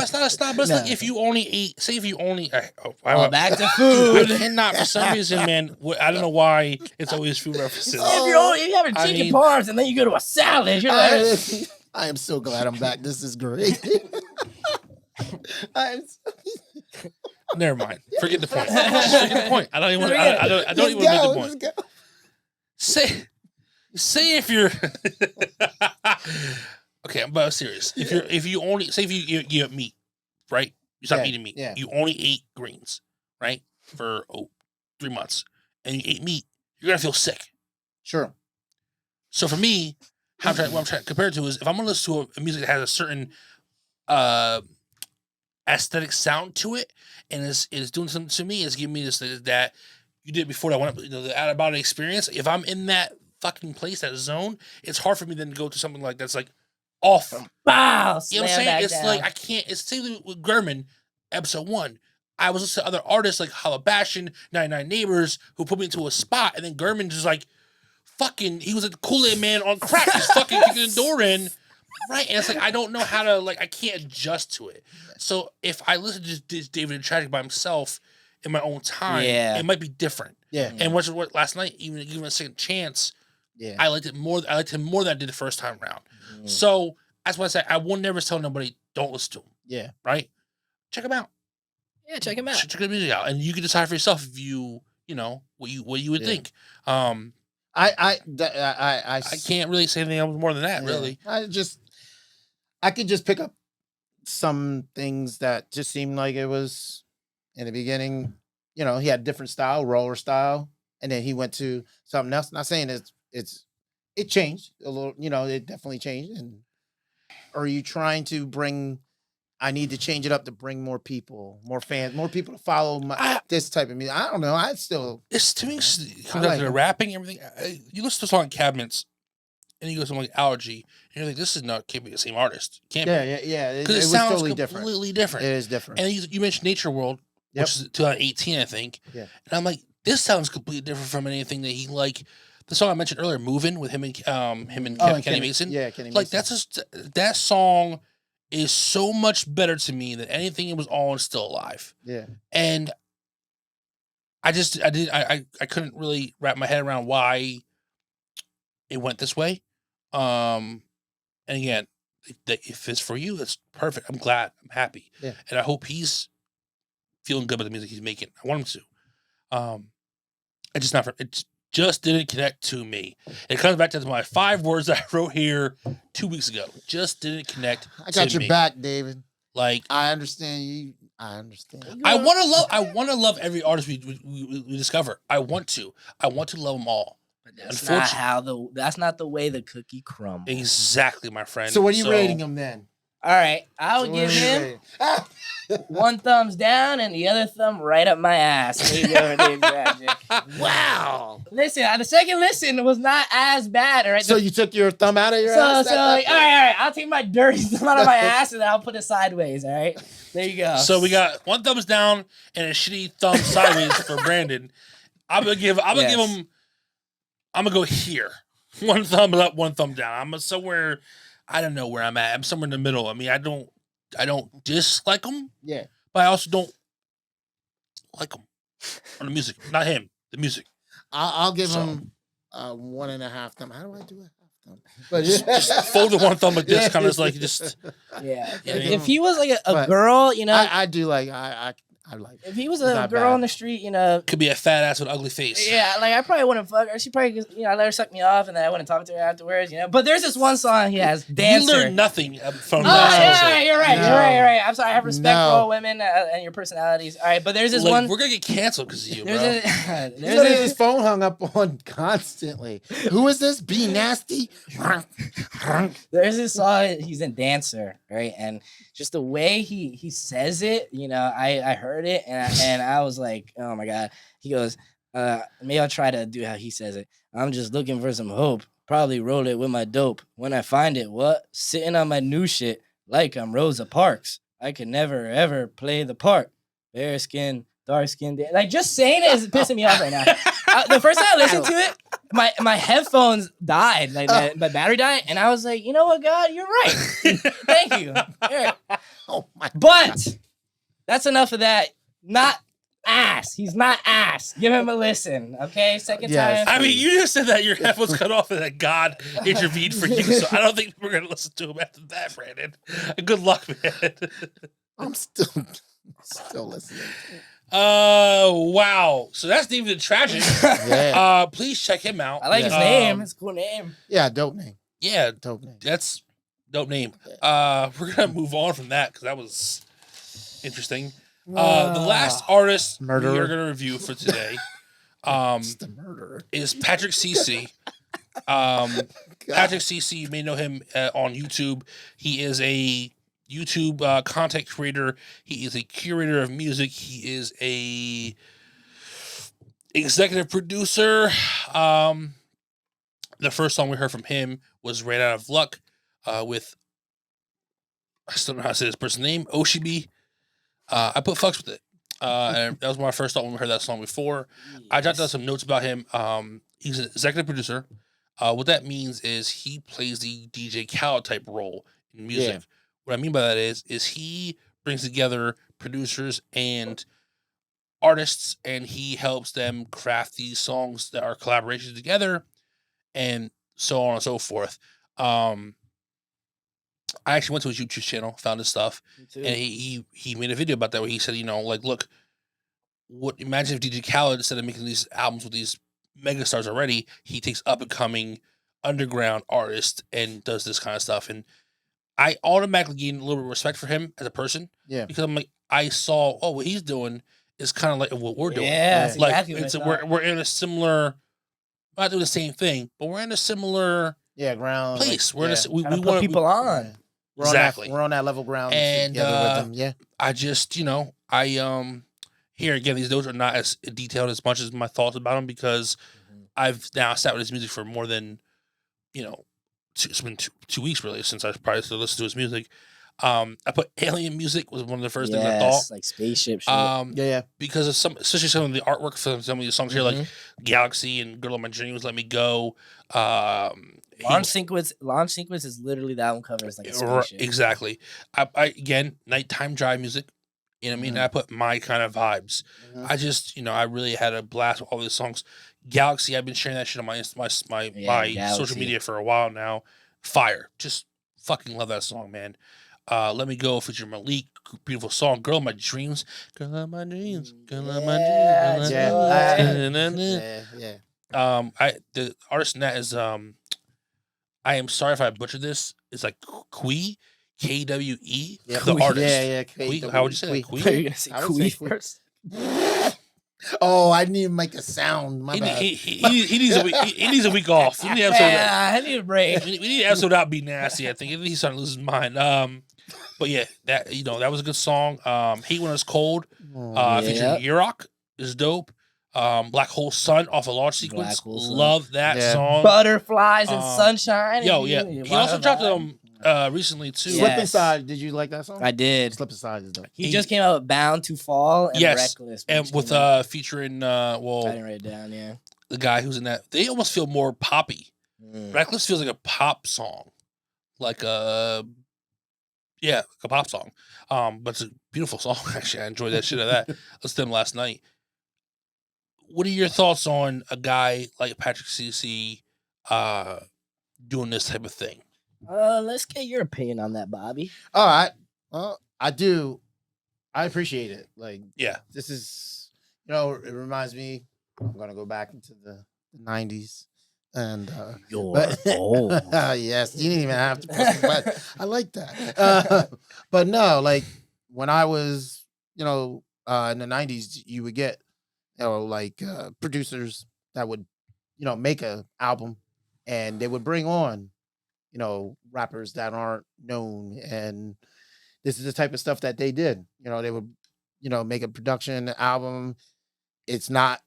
it's not a snob, but it's like if you only ate, say if you only, back to food. I cannot, for some reason, man, I don't know why it's always food references. If you're having chicken parms and then you go to a salad, you're like, I am so glad I'm back. This is great. Never mind. Forget the point. Forget the point. I don't even want to make the point. Say if you're okay, but I'm serious. If you only say if you eat meat, right? You stop eating meat. Yeah. You only ate greens, right? For 3 months, and you ate meat. you're gonna feel sick. Sure. So for me, what I'm trying to compare it to is if I'm gonna listen to a music that has a certain aesthetic sound to it, and is doing something to me, is giving me this that you did before that one, the out of body experience. If I'm in that fucking place, that zone, it's hard for me then to go to something like that's like off. Wow, You know what I'm saying? It's like I can't. It's the same with Gurman, episode 1. I was listening to other artists like Bastion, 99 Neighbors, who put me into a spot, and then Gurman just like fucking. He was a Kool-Aid man on crack, just fucking kicking the door in. Right, and it's like I don't know how to I can't adjust to it. So if I listen to this DavidTheTragic by himself in my own time, it might be different. Yeah. And what last night, even given a second chance, I liked it more. I liked him more than I did the first time around. So that's why I say I will never tell nobody don't listen to him. Yeah. Right. Check him out. Yeah, check him out. Check the music out, and you can decide for yourself if you know what you would think. I can't really say anything else more than that. Really, I could just pick up some things that just seemed like it was in the beginning. You know, he had a different style, roller style, and then he went to something else. Not saying it changed a little. You know, it definitely changed. And are you trying to bring? I need to change it up to bring more people, more fans, more people to follow this type of music. I don't know. It's to me it comes down to the rapping, everything. You listen to a song Cabinets, and you go to something like Allergy, and you're like, this is not can't be the same artist. Can't be. Yeah. Because it sounds totally completely different. It is different. And you mentioned Nature World, which is 2018, I think. Yeah. And I'm like, this sounds completely different from anything that he like. The song I mentioned earlier, "Moving" with him and Kenny Mason. Yeah, Kenny Mason. Like that song is so much better to me than anything it was all and still alive. Yeah. And I couldn't really wrap my head around why it went this way. And again, if it's for you, it's perfect. I'm glad. I'm happy. Yeah. And I hope he's feeling good with the music he's making. I want him to. It just didn't connect to me. It comes back to my 5 words that I wrote here 2 weeks ago. Just didn't connect. I got your back, David. Like I understand you. I understand. I want to love every artist we discover. I want to love them all. That's not the way the cookie crumbles. Exactly, my friend. So what are you rating him then? All right, I'll give him 1 thumbs down and the other thumb right up my ass. There you go, DavidTheTragic. Wow. Listen, the second listen was not as bad. All right. So you took your thumb out of your ass? All right. I'll take my dirty thumb out of my ass and then I'll put it sideways. All right. There you go. So we got 1 thumbs down and a shitty thumb sideways for Brandon. I'm gonna give him. I'm gonna go here. 1 thumb up, 1 thumb down. I'm somewhere. I don't know where I'm at. I'm somewhere in the middle. I mean, I don't dislike him. Yeah. But I also don't like him on the music. Not him. The music. I'll give him 1.5 thumb. How do I do a half thumb? But just fold the 1 thumb like this, kind of like just. Yeah. If he was like a girl, you know. I do like I like. If he was a girl on the street, you know, could be a fat ass with an ugly face. Yeah, like I probably wouldn't fuck her. She probably, I let her suck me off, and then I wouldn't talk to her afterwards. But there's this one song he has, "Dancer." You learned nothing from that. Yeah, you're right. You're right. I'm sorry. I have respect for all women and your personalities. All right, but there's this one. We're gonna get canceled because of you, bro. His phone hung up on constantly. Who is this? Be nasty. There's this song. He's in "Dancer," right, and just the way he says it, I heard it and I was like, oh my God. He goes, maybe I'll try to do how he says it. I'm just looking for some hope. Probably roll it with my dope. When I find it, what? Sitting on my new shit like I'm Rosa Parks. I could never ever play the part. Fair skin, dark skin. Like just saying it is pissing me off right now. The first time I listened to it, my headphones died. Like my battery died, and I was like, you know what, God, you're right. Thank you. Right. Oh my! But that's enough of that. Not ass. He's not ass. Give him a listen, okay? Second time. I mean, you just said that your headphones cut off and that God intervened for you, so I don't think we're gonna listen to him after that, Brandon. Good luck, man. I'm still listening. Wow. So that's DavidTheTragic. Yeah. Please check him out. I like his name. It's a cool name. Yeah, dope name. Yeah, dope name. That's dope name. We're gonna move on from that because that was interesting. The last artist we are gonna review for today It's the murderer. is Patrick CC. Patrick CC, you may know him on YouTube. He is a YouTube content creator. He is a curator of music. He is a executive producer. The first song we heard from him was Ran Out of Luck with, I still don't know how to say this person's name, Oshibi. I put fucks with it. And that was my first thought when we heard that song before. I jotted down some notes about him. He's an executive producer. What that means is he plays the DJ Khaled type role in music. Yeah. What I mean by that is he brings together producers and artists, and he helps them craft these songs that are collaborations together, and so on and so forth. I actually went to his YouTube channel, found his stuff, and he made a video about that where he said, like, look, imagine if DJ Khaled, instead of making these albums with these megastars already, he takes up and coming underground artists and does this kind of stuff. And I automatically gained a little bit of respect for him as a person. Yeah. Because I'm like, I saw, what he's doing is kind of like what we're doing. Yeah, that's like exactly what I it's thought. we're in a similar, not doing the same thing, but we're in a similar ground place. like, We're in we Gotta put want people on. We're Exactly. We're on that level ground And, together with them. Yeah. I just, here again, these notes are not as detailed as much as my thoughts about him because I've now sat with his music for more than, it's been 2 weeks really since I probably started listening to his music. I put alien music was one of the first things I thought. Like spaceship shit. Yeah. Because of especially some of the artwork for some of these songs here, like Galaxy and Girl of My Dreams, Let Me Go. Launch sequence is literally the album cover. It's like a spaceship. Exactly. I again, nighttime drive music. You know what I mean? I put my kind of vibes. I just, I really had a blast with all these songs. Galaxy, I've been sharing that shit on my social media for a while now. Fire. Just fucking love that song, man. Let Me Go feature Malik. Beautiful song. Girl of My Dreams. Girl of My Dreams. Girl of My Dreams. Yeah. The artist in that is I am sorry if I butchered this. It's like Kui. KWE. Yep. The artist. Yeah. Kui. How would you say that? Kui? You're gonna say I would say Kui first. Oh, I didn't even make a sound. My bad. He needs a week. He needs a week off. We need an episode. I need a break. We need an episode without being nasty. I think he's starting to lose his mind. But yeah, that that was a good song. Hate When It's Cold. Featuring Yurok is dope. Black Hole Sun off a Launch Sequence. Love that song. Butterflies and sunshine. Yo, yeah. He also dropped recently too. Slip Inside. Did you like that song? I did. Slip Inside is dope. He just came out with Bound to Fall and Reckless. And with featuring I didn't write it down, the guy who's in that. They almost feel more poppy. Reckless feels like a pop song. Like a pop song. But it's a beautiful song, actually. I enjoyed that shit out of that. Listened to them last night. What are your thoughts on a guy like Patrick CC doing this type of thing? Let's get your opinion on that, Bobby. All right. Well, I do. I appreciate it. Like, this is, it reminds me. I'm gonna go back into the 90s, and You're old. Yes, you didn't even have to press the button. I like that. But no, like when I was, in the 90s, you would get, producers that would, make a album, and they would bring on, rappers that aren't known, and this is the type of stuff that they did. They would, make a production album. It's not,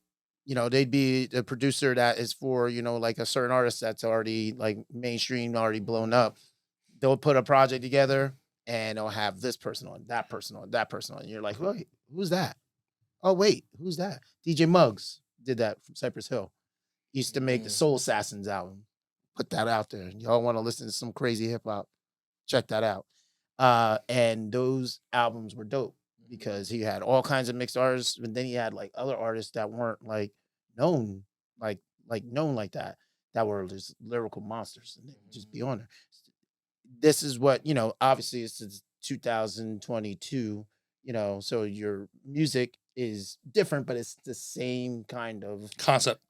they'd be the producer that is for, like a certain artist that's already like mainstream, already blown up. They'll put a project together and they'll have this person on, that person on, that person on. And you're like, wait, who's that? Oh, wait, who's that? DJ Muggs did that from Cypress Hill. He used to make the Soul Assassins album. Put that out there. Y'all want to listen to some crazy hip hop? Check that out. And those albums were dope because he had all kinds of mixed artists, but then he had like other artists that weren't like known, like known like that were just lyrical monsters, and they would just be on there. This is what, obviously it's 2022, so your music is different, but it's the same kind of concept.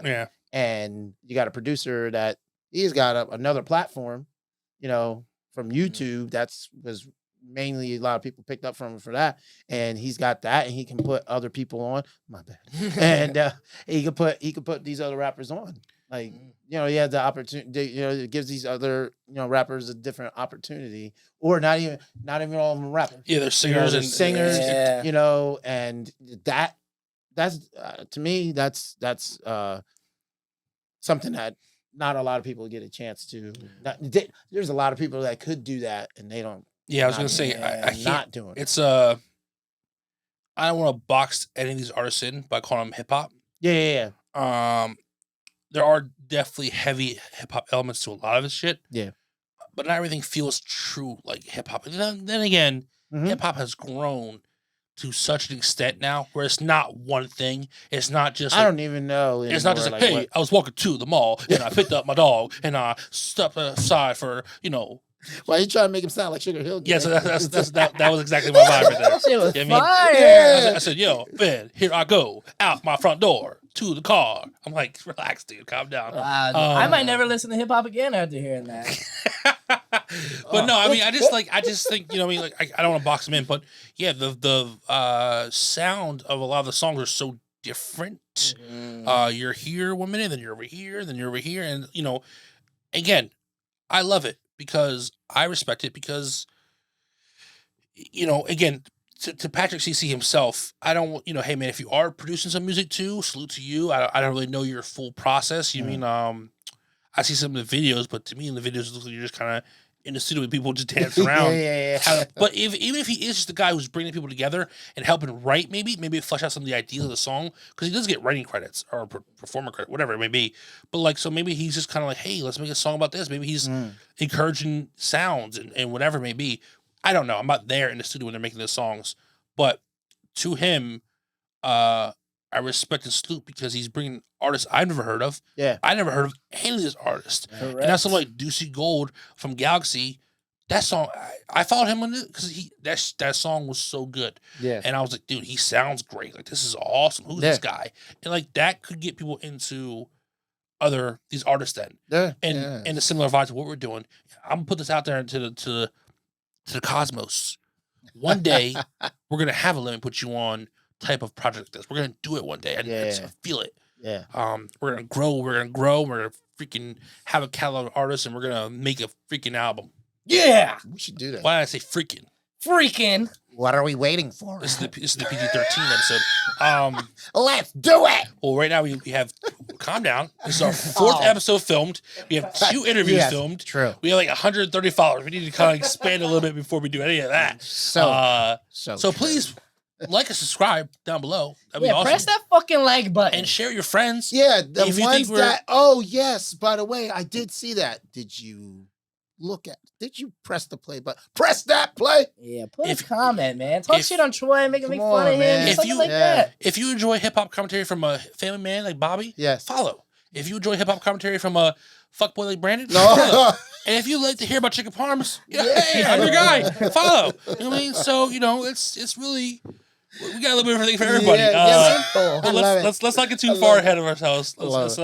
Yeah. And you got a producer that he's got another platform, from YouTube. Was mainly a lot of people picked up from him for that. And he's got that, and he can put other people on. My bad. And he could put these other rappers on. Like, you know, he had the opportunity. You know, it gives these other, you know, rappers a different opportunity, or not even all of them rappers. Yeah, they're singers and singers. Yeah. You know, and that's to me that's something that not a lot of people get a chance to. There's a lot of people that could do that, and they don't. Yeah, I was gonna say I not can't. doing it. It's I don't want to box any of these artists in by calling them hip hop. Yeah. There are definitely heavy hip hop elements to a lot of this shit. Yeah. But not everything feels true like hip hop. Then again, Mhm. hip hop has grown to such an extent now where it's not one thing. It's not just I like, don't even know. it's not just anymore, like, hey, what- I was walking to the mall and I picked up my dog and I stepped aside for, you know. Why you trying to make him sound like Sugar Hill? Yeah, so that was exactly my vibe right there. That shit was You know what fire. I mean? I said, yo, Ben, here I go, out my front door to the car. I'm like, relax, dude, calm down. I might never listen to hip hop again after hearing that. But no, I mean, I just think, you know, I mean, like, I don't want to box them in, but yeah, the sound of a lot of the songs are so different. You're here 1 minute, then you're over here, then you're over here, and you know, again, I love it because I respect it because, you know, again, to Patrick CC himself, I don't, you know, hey man, if you are producing some music too, salute to you. I don't really know your full process. You mean, I see some of the videos, but to me in the videos, it looks like you're just kind of in the studio with people just dance around. Yeah. But even if he is just the guy who's bringing people together and helping write, maybe flesh out some of the ideas of the song, because he does get writing credits or performer credit, whatever it may be. But like, so maybe he's just kind of like, hey, let's make a song about this. Maybe he's encouraging sounds and whatever it may be. I don't know. I'm not there in the studio when they're making the songs, but to him, I respect and salute because he's bringing artists I've never heard of. Yeah. I never heard of any of this artist. Correct. And that's something like Deucey Gold from Galaxy. That song, I followed him on it because that song was so good. Yeah. And I was like, dude, he sounds great. Like, this is awesome. Who's this guy? And like, that could get people into these artists then. Yeah. And a similar vibe to what we're doing. I'm gonna put this out there to the cosmos. One day, we're gonna have a Let Me Put You On type of project like this. We're gonna do it one day. I feel it. Yeah. We're gonna grow. We're gonna freaking have a catalog of artists, and we're gonna make a freaking album. Yeah. We should do that. Why did I say freaking? Freaking. What are we waiting for? This is the PG-13 episode. Let's do it. Well, right now we have calm down. This is our fourth episode filmed. We have 2 interviews Yes, filmed. true. We have like 130 followers. We need to kind of expand a little bit before we do any of that. So So please like and subscribe down below. That'd be Yeah, awesome. press that fucking like button. And share your friends. yeah, the If you ones think we're- that. Oh yes. By the way, I did see that. Did you Did you press the play button? Press that play. Yeah, put If- a comment, man. Talk if- shit on Troy, make him make Come fun on, of him, man. If something you- like Yeah. that. If you enjoy hip hop commentary from a family man like Bobby, Yes. follow. If you enjoy hip hop commentary from a fuckboy like Brandon, follow. No. And if you like to hear about chicken parms, hey, I'm your guy. Follow. You know what I mean? So, you know, it's really, we got a little bit of everything for everybody. Simple. But let's not get too far ahead of ourselves. Let's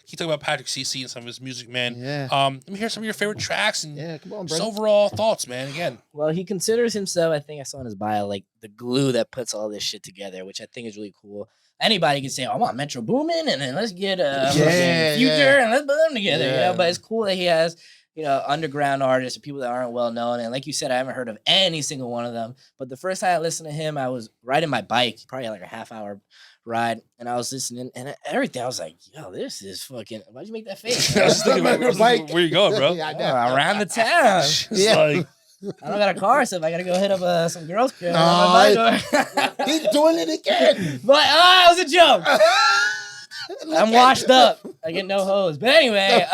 keep talking about Patrick CC and some of his music, man. Yeah. Let me hear some of your favorite tracks and Yeah, come on, just bro. overall thoughts, man. Again, Well, he considers himself, I think I saw in his bio, like the glue that puts all this shit together, which I think is really cool. Anybody can say, oh, I want Metro Boomin, and then let's get Yeah, Future, yeah. and let's put them together. You Yeah. know? But it's cool that he has, you know, underground artists and people that aren't well known. And like you said, I haven't heard of any single one of them. But the first time I listened to him, I was riding my bike, probably like a half-hour ride, and I was listening, and everything, I was like, yo, this is fucking, why'd you make that face? I was just thinking about where you going, bro? Yeah, I know. Oh, around the town. It's Yeah. like, I don't got a car, so if I gotta go hit up some girls' crib, Oh, He's doing it again. but it was a joke. I'm washed up. I get no hose. But anyway,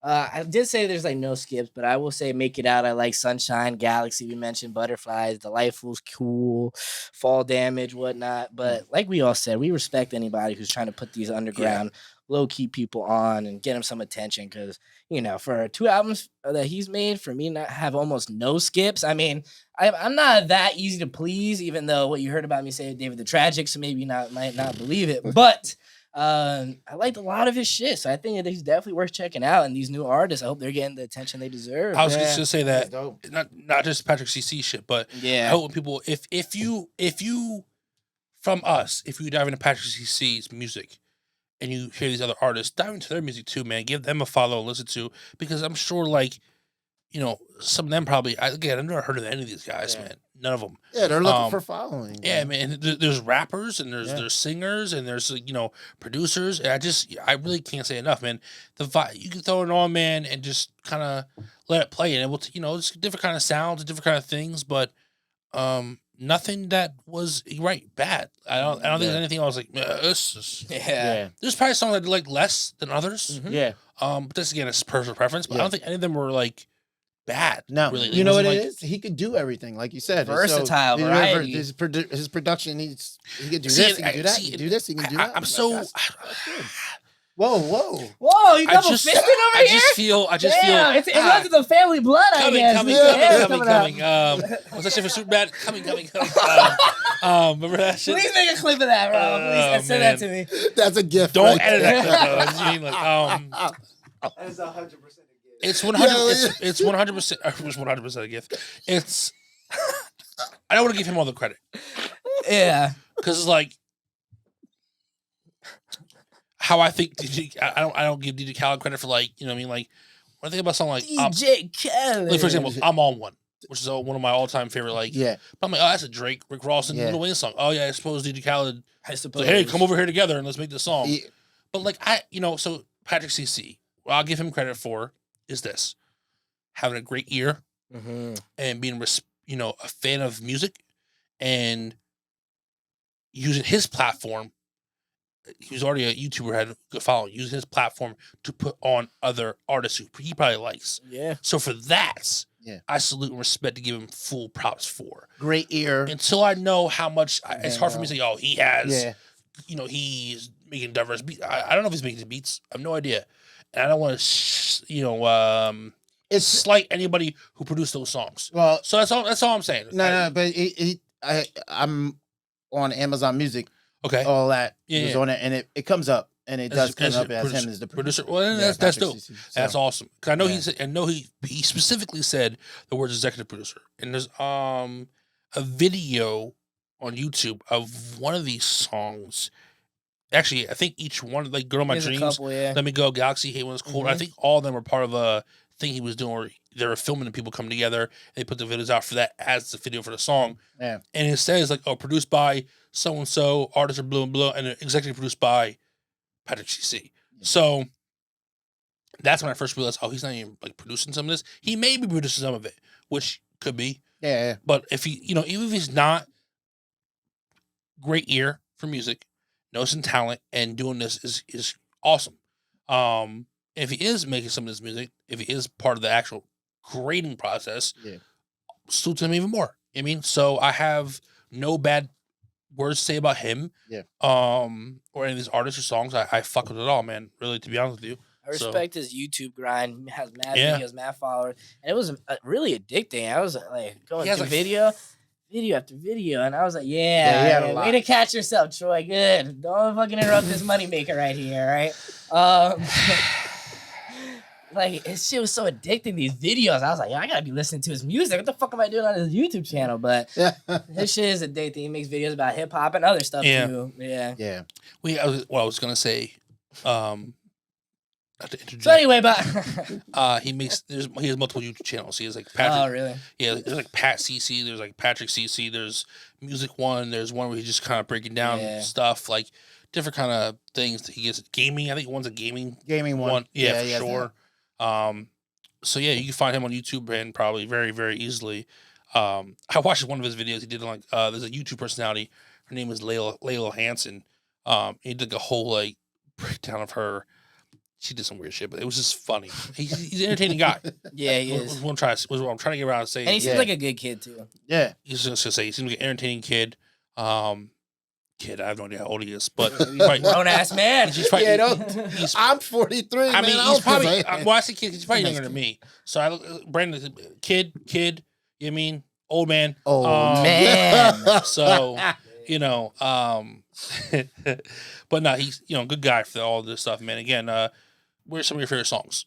I did say there's like no skips, but I will say Make It Out. I like Sunshine, Galaxy. We mentioned Butterflies, Delightful's cool, Fall Damage, whatnot. But like we all said, we respect anybody who's trying to put these underground, low-key people on and get them some attention. Because, you know, for 2 albums that he's made, for me not have almost no skips. I mean, I'm not that easy to please, even though what you heard about me say David the Tragic, so maybe you might not believe it. But I liked a lot of his shit, so I think that he's definitely worth checking out. And these new artists, I hope they're getting the attention they deserve. I was just gonna say That's that dope. not just Patrick CC shit, but I Yeah, hope when people if you from us, if you dive into Patrick CC's music and you hear these other artists, dive into their music too, man. Give them a follow and listen to, because I'm sure some of them probably I've never heard of any of these guys, man. None of them. Yeah, they're looking for following. Yeah, man. There's rappers and there's singers and there's producers. And I really can't say enough, man. The vibe, you can throw it on, man, and just kind of let it play, and it will it's different kind of sounds and different kind of things, but nothing that was bad. I don't think there's anything I was like, this is... There's probably some that I like less than others. Mhm. Yeah. But this again is personal preference. But I don't think any of them were like bad. No, really. you know what wasn't it is? He could do everything, like you said. Versatile, So, variety. his production needs. He could do See, this. He can do that. see, He can do this. He can do that. I'm so. That's good. Whoa. Whoa, you I double just- fisted over I here. just feel. Damn, it runs in the family blood, I guess. Coming. Was that shit for Superbad? Coming. Remember that shit? Please make a clip of that, bro. Please, and send that to me. That's a gift. Don't right edit there. that. Though. I mean, That is 100% a gift. it's 100. It's 100%. It was 100% a gift. It's. I don't want to give him all the credit Yeah. because it's like how I think I don't give DJ Khaled credit for when I think about something like DJ Khaled. like for example, I'm on one, which is one of my all time favorite Yeah. But I'm like, oh, that's a Drake, Rick Ross, and Yeah. Lil Wayne song. Oh yeah, I suppose DJ Khaled. I It's suppose. like, hey, come over here together and let's make this song. Yeah. But so Patrick CC, what I'll give him credit for is this: having a great ear Mm-hmm. and being a fan of music and using his platform. He was already a YouTuber, had a good following, using his platform to put on other artists who he probably likes. Yeah. So for that, Yeah. I salute and respect to give him full props for. Great ear. Until I know how much, it's hard for me to say, oh, he has, Yeah. he's making diverse beats. I don't know if he's making beats. I have no idea. And I don't want to, It's slight anybody who produced those songs. well. So that's all I'm saying. No, but I'm on Amazon Music. Okay. All that Yeah, was yeah. on it, and it comes up, and it does come up as him as the producer. producer. Well, Yeah, that's Patrick dope. CC. That's So, awesome. Because I know yeah. he specifically said the words executive producer. And there's a video on YouTube of one of these songs. Actually, I think each one, like Girl in My There's a Dreams, couple, yeah. Let Me Go, Galaxy, Hate When It's Cold. I Mhm. think all of them were part of a thing he was doing where they were filming and people come together. They put the videos out for that as the video for the song. Yeah. And it says like, oh, produced by so and so, artists are blah blah, and executive produced by Patrick CC. So that's when I first realized, oh, he's not even like producing some of this. He may be producing some of it, which could be. Yeah. But if he, even if he's not great ear for music, knows some talent, and doing this is awesome. If he is making some of this music, if he is part of the actual grading process, Yeah. suits him even more. I mean, so I have no bad words to say about him. Yeah. Or any of these artists or songs. I fuck with it all, man. Really, to be honest with you. I respect his YouTube grind. He has mad Yeah. videos, mad followers, and it was really addicting. I was like going He has, through like, video after video, and I was like, Yeah, he had a way lot. to catch yourself, Troy. Good. Don't fucking interrupt this moneymaker right here, right? Like, his shit was so addicting, these videos. I was like, I gotta be listening to his music. What the fuck am I doing on his YouTube channel? But Yeah. his shit is addicting. He makes videos about hip hop and other stuff Yeah. too. Yeah. Yeah. I was gonna say, not to interject. So anyway, but he has multiple YouTube channels. He has like Patrick. oh really? Yeah, there's like Pat CC, there's like Patrick CC, there's Music One, there's one where he's just kind of breaking down Yeah. stuff, like different kind of things that he gets. Gaming, I think one's a gaming Gaming one. Yeah, he for has sure. So yeah, you can find him on YouTube and probably very, very easily. I watched one of his videos. He did like there's a YouTube personality. Her name is Layla Hansen. He did a whole like breakdown of her. She did some weird shit, but it was just funny. He's an entertaining guy. Yeah, he Was is. what I'm trying to get around to say. And he seems Yeah. like a good kid too. Yeah. He's just gonna say he seems like an entertaining kid. Kid, I have no idea how old he is, but he's probably, Grown ass man. he's probably, Yeah, don't. he's, I'm 43. I mean, man. he's probably. say- Well, I say kid. He's probably younger than me. So Brandon, kid. You know what I mean, old man. Oh Um, man. So You know, but no, he's good guy for all this stuff, man. Again, where's some of your favorite songs?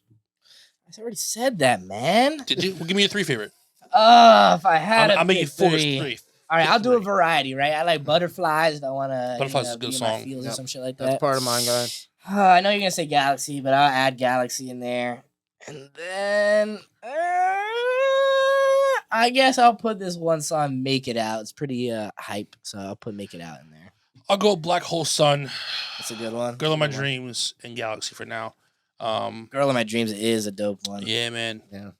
I already said that, man. Did you? Well, give me your 3 favorite. If I had I'm making pick 4 three. 3. All right, I'll do a variety, right? I like Butterflies if I want to. Butterflies is a good song. Feels or some shit like That's that. part of mine, guys. I know you're gonna say Galaxy, but I'll add Galaxy in there, and then I guess I'll put this one song, "Make It Out." It's pretty hype, so I'll put "Make It Out" in there. I'll go Black Hole Sun, That's a good one. Girl of My Dreams, and Galaxy for now. Girl of My Dreams is a dope one. Yeah, man. Yeah.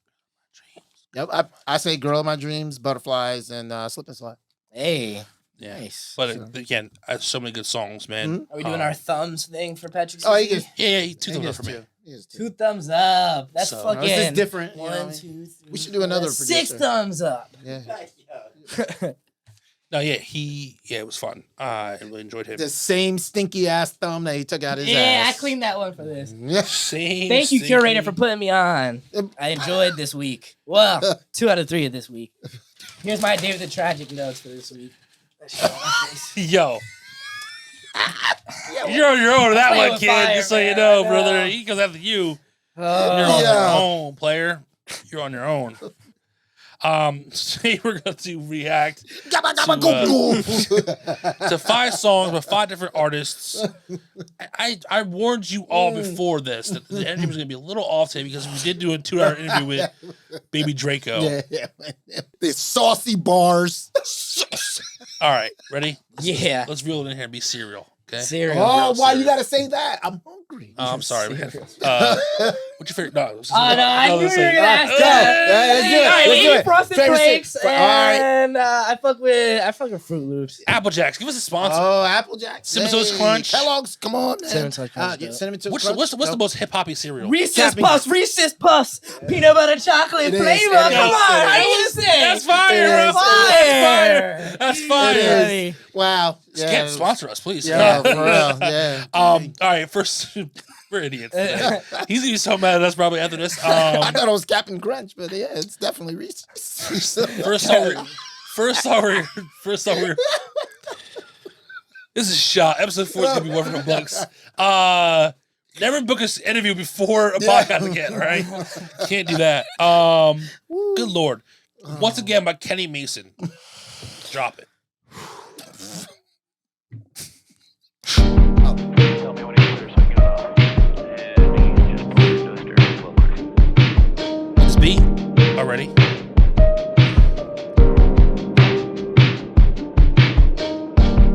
Yep. I say Girl of My Dreams, Butterflies, and Slip and Slide. Hey, Yeah. nice. But again, so many good songs, man. Mhm. Are we doing our thumbs thing for Patrick? Oh, he CC? gets Yeah, 2 he thumbs up gets for me. 2. He gets 2. 2 thumbs up. That's So- fucking. This is different. You know what I 1, mean? 2, 3. We should do another that's 6 producer. thumbs up. Yeah. No, yeah, it was fun. I really enjoyed him. The same stinky ass thumb that he took out his Yeah, I ass. cleaned that one for this. Yeah. Same. Thank you, stinky- curator, for putting me on. Yep. I enjoyed this week. Well, 2 out of 3 of this week. Here's my David the Tragic notes for this week. Yo. You're on your own with that Play one, with kid. fire, Just so you man, know, I know. brother. He comes after you. You're Oh, on Yeah. your own, player. You're on your own. Today we're going to react Gabba, gabba, goo, goo. to 5 songs by 5 different artists. I warned you all before this that the energy was going to be a little off today because we did do a 2-hour interview with Babydraco. Yeah. The saucy bars. All right, ready? yeah. Let's reel it in here and be serial. Okay. Cereal. Oh, real why serious. you gotta say that? I'm hungry. I'm sorry, man. What's your favorite? No, Oh, no, I knew you were listen. going to ask Go. that. Yeah, let's do it. All right, Let's do we it. eat Frosted Favorite Flakes, thing. All right. and I fuck with Fruit Loops. Apple Jacks. Give us a sponsor. Oh, Apple Jacks. Cinnamon Toast Crunch. Kellogg's, come on, man. Cinnamon Toast Crunch, Yeah, dope. Cinnamon Toast what's Crunch. the most hip hoppy cereal? Reese's Puffs, peanut butter chocolate It is, flavor. it Come is, on, it what do is. you say? That's fire, It bro. is. Fire. That's It fire. is. Wow. Can't sponsor us, please. Yeah, for real. Yeah. All right, first we're idiots. Today. He's gonna be so mad at us probably after this. I thought it was Captain Crunch, but yeah, it's definitely Reese's. First song we're this is shot. Episode 4 is gonna be one from Bucks. Never book an interview before a podcast again, all right? Can't do that. Good Lord. Once again by Kenny Mason. Drop it. Tell me when he's clear so I can get it off. And he just pulled your duster and forward. This beat already.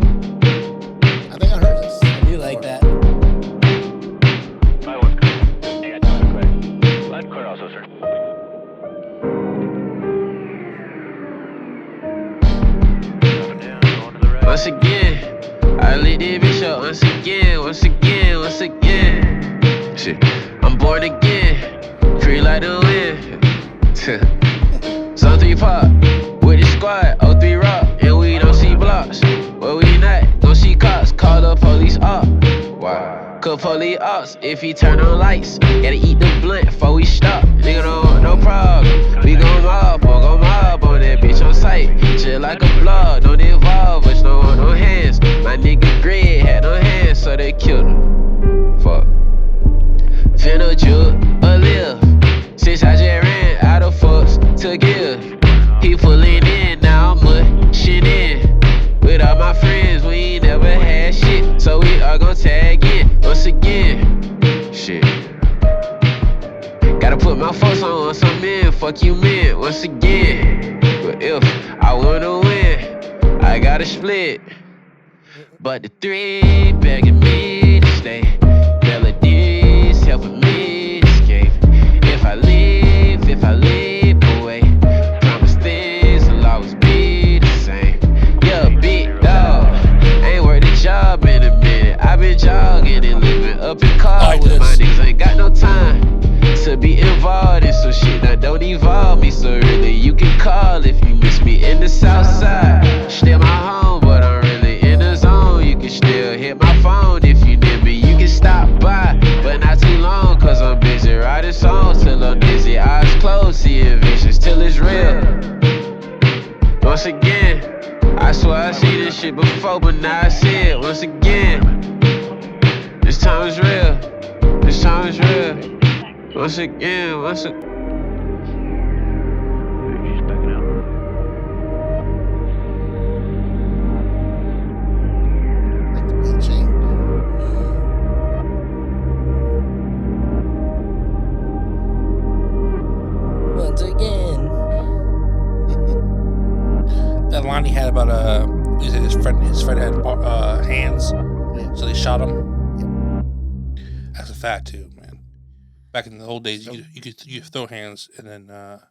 I think I heard this. I do like that. My one's clear. Hey, I got it quick. Line clear also, sir. Up and down, going to the right. Once again, I lit this bitch up once again. Shit, I'm born again, free like the wind. Some 3 pop with the squad, 03 rock, and we don't see blocks. Well, we not gon' see cops, call the police up. Why? Cause police ops, if he turn on lights, gotta eat the blunt before we stop. Nigga don't want no problem. We gon' mob on that bitch on sight. Shit like a blog, don't involve us, no hands. My nigga Greg had no hands, so they killed him. Fuck. Finna juke a live. Since I just ran out of fucks to give. He pulling in, now I'm mushing in. With all my friends, we ain't never had shit. So we are gon' tag in once again. Shit. Gotta put my force on some men, fuck you men, once again. But if I wanna win, I gotta split. But the 3 begging me to stay. Melodies helping me escape. If I leave away, promise things will always be the same. Yeah, big dog, ain't worked a job in a minute. I've been jogging and living up in car Like with my this. niggas. Ain't got no time to be involved in some shit that don't evolve me. So really, you can call if you miss me in the south side. Still my home, but I'm really in the zone. You can still hit my phone if you need me. You can stop by, but not too long, cause I'm busy writing songs till I'm dizzy. Eyes closed, seeing visions till it's real. Once again, I swear I see this shit before. before, but now I see it once again. This time is real. This time is real. Once again, She's backing out. Like the beat change. Once again. That line he had about he said his friend had hands, Yeah. so they shot him. That's a fact too, man. Back in the old days, you could throw hands and then not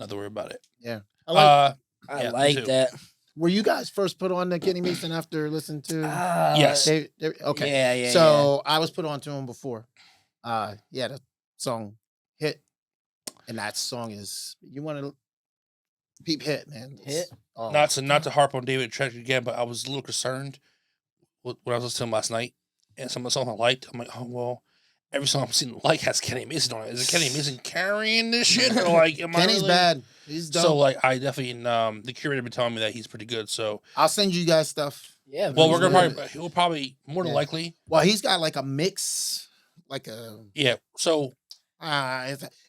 to worry about it. Yeah. I Yeah, me like too. that. Were you guys first put on to Kenny Mason after listening to? Yes. Okay. Yeah. So I was put on to him before. He had a song hit, and that song is you want to peep hit, man. Hit? Oh, Not to harp on DavidTheTragic again, but I was a little concerned when I was listening to him last night, and some of the songs I liked. I'm like, oh well, every song I'm seeing like has Kenny Mason on it. Is it Kenny Mason carrying this shit? Or like, am Kenny's I really? bad. He's dope. So like, I definitely the curator been telling me that he's pretty good. So I'll send you guys stuff. Yeah. well, He's we're gonna good. he'll probably more than Yeah. likely. Well, he's got like a mix, like a Yeah. So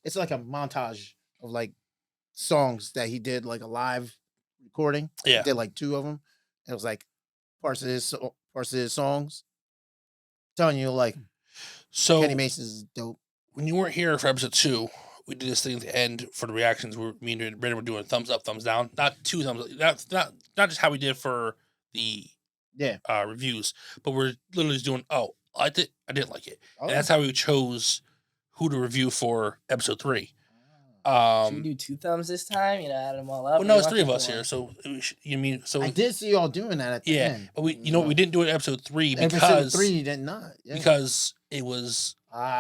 it's like a montage of like songs that he did, like a live recording. yeah. He did like 2 of them. It was like parts of his songs. telling you, like So Kenny Mason's dope. when you weren't here for episode 2, we did this thing at the end for the reactions. Me and Brandon were doing thumbs up, thumbs down. Not 2 thumbs up. Not just how we did for the Yeah. reviews, but we're literally just doing, I liked it, I didn't like it. Oh. And that's how we chose who to review for episode 3. Should we do 2 thumbs this time? Add them all up. Well, no, Or it's you 3 of want us to do here, so you mean so I did see y'all doing that at the yeah, end. but we we didn't do it in episode 3 Episode because 3 did not. Yeah. because it was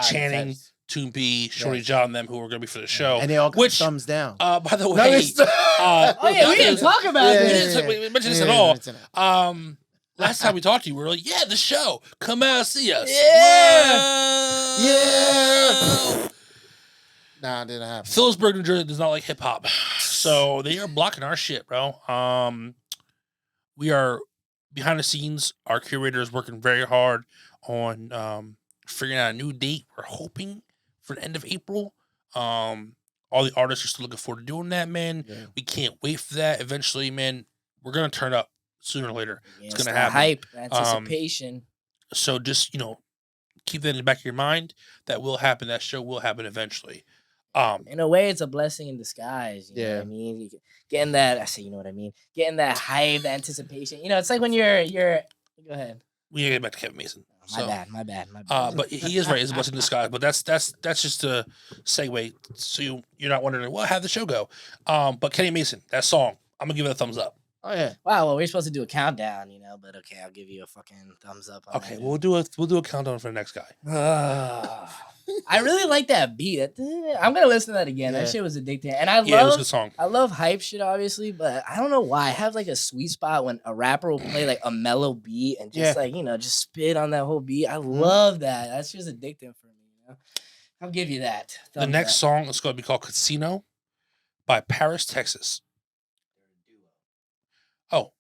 Channing yes. to be Shorty Yes. John and them who were going to be for the show. And they all got which thumbs down. by the way, No, it's- Oh yeah, we didn't talk about Yeah, we this. didn't we mentioned this Yeah, at all. it's in it. Last time we talked to you, we were like, "Yeah, the show, come out see us." Yeah. Yeah. Nah, it didn't happen. Phillipsburg, New Jersey does not like hip hop, so they are blocking our shit, bro. We are behind the scenes. Our curator is working very hard on figuring out a new date. We're hoping for the end of April. All the artists are still looking forward to doing that, man. Yeah. We can't wait for that. Eventually, man, we're gonna turn up sooner or later. Yeah, It's gonna the happen. hype, anticipation. So just keep that in the back of your mind. That will happen. That show will happen eventually. In a way, it's a blessing in disguise. You know what I mean? You getting that, you know what I mean? Getting that hype, the anticipation. It's like when you're. Go ahead. We gotta get back to Kevin Mason. My bad. But he is right. It's a blessing in disguise. But that's just a segue. So you're not wondering, well, how'd the show go? But Kenny Mason, that song, I'm gonna give it a thumbs up. Oh yeah. Wow, well, we're supposed to do a countdown, but okay, I'll give you a fucking thumbs up. On Okay, that. we'll do a countdown for the next guy. I really like that beat. I'm gonna listen to that again. Yeah. That shit was addicting, and I Yeah, it was a love good song. I love hype shit, obviously, but I don't know why. I have like a sweet spot when a rapper will play like a mellow beat and just just spit on that whole beat. I love that. That's just addicting for me. I'll give you that. The Thumbs next up. song is going to be called Casino by Paris, Texas. Oh,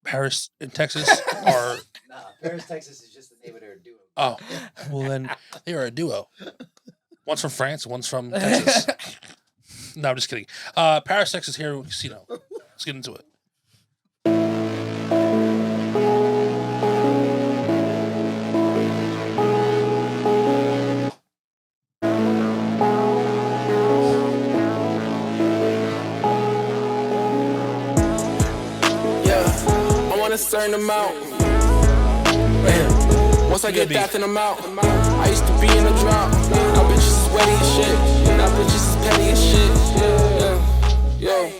Paris in Texas are. Nah, Paris, Texas is just the name of their duo. Oh, well then they are a duo. One's from France, one's from Texas. No, I'm just kidding. Paris, Texas here with Casino. Let's get into it. I want a certain amount. Once I get that, then I'm out. I used to be in a drought. Now bitches is wetty as shit. Now bitches is petty as shit. Yeah.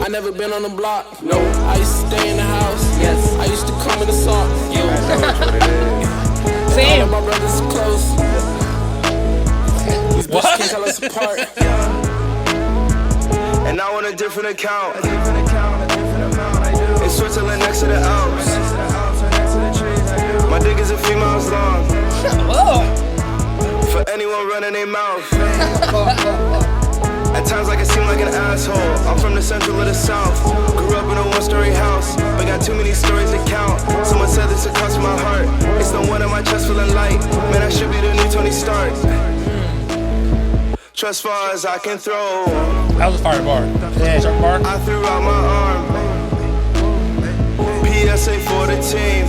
I never been on the block. No, I used to stay in the house. Yes, I used to come in the sock. Same. All of my brothers are close. These bitches can't tell us apart. And now on a different account. In Switzerland next to the Alps. My dick is a few miles long. For anyone running their mouth. At times I can seem like an asshole. I'm from the central of the south. Grew up in a one-story house, but got too many stories to count. Someone said this would cost my heart. It's the one in my chest feeling light. Man, I should be the new Tony Stark. Trust far as I can throw. That was a fire bar. Yeah. Bar. I threw out my arm. PSA for the team.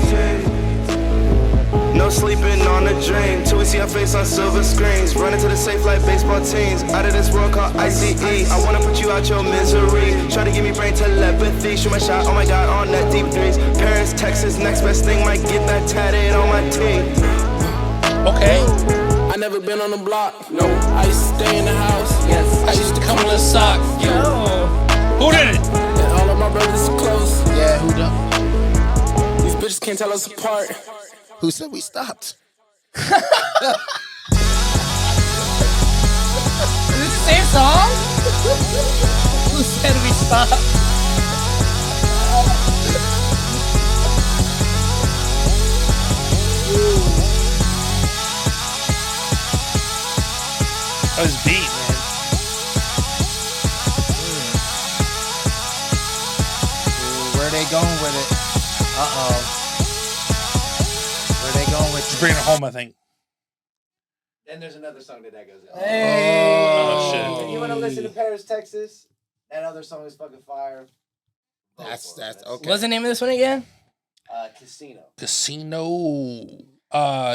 No sleeping on a dream. Till we see our face on silver screens. Running to the safe like baseball teams. Out of this world called ICE. I wanna put you out your misery. Try to give me brain telepathy. Shoot my shot, oh my god, on that deep threes. Paris, Texas, next best thing. Might get that tatted on my teeth. Okay. I never been on the block, no. I used to stay in the house. Yes. I used to come in the sock. Yo. Who did it? And all of my brothers are close. Yeah, who done? These bitches can't tell us apart. Who said we stopped? Is this the same song? Who said we stopped? That was beat, man. Where they going with it? Uh-oh. Where they going with Just it? bringing it home, I think. Then there's another song that goes out. Hey. Oh, shit. If you want to listen to Paris, Texas, that other song is fucking fire. That's okay. What's the name of this one again? Casino. Casino.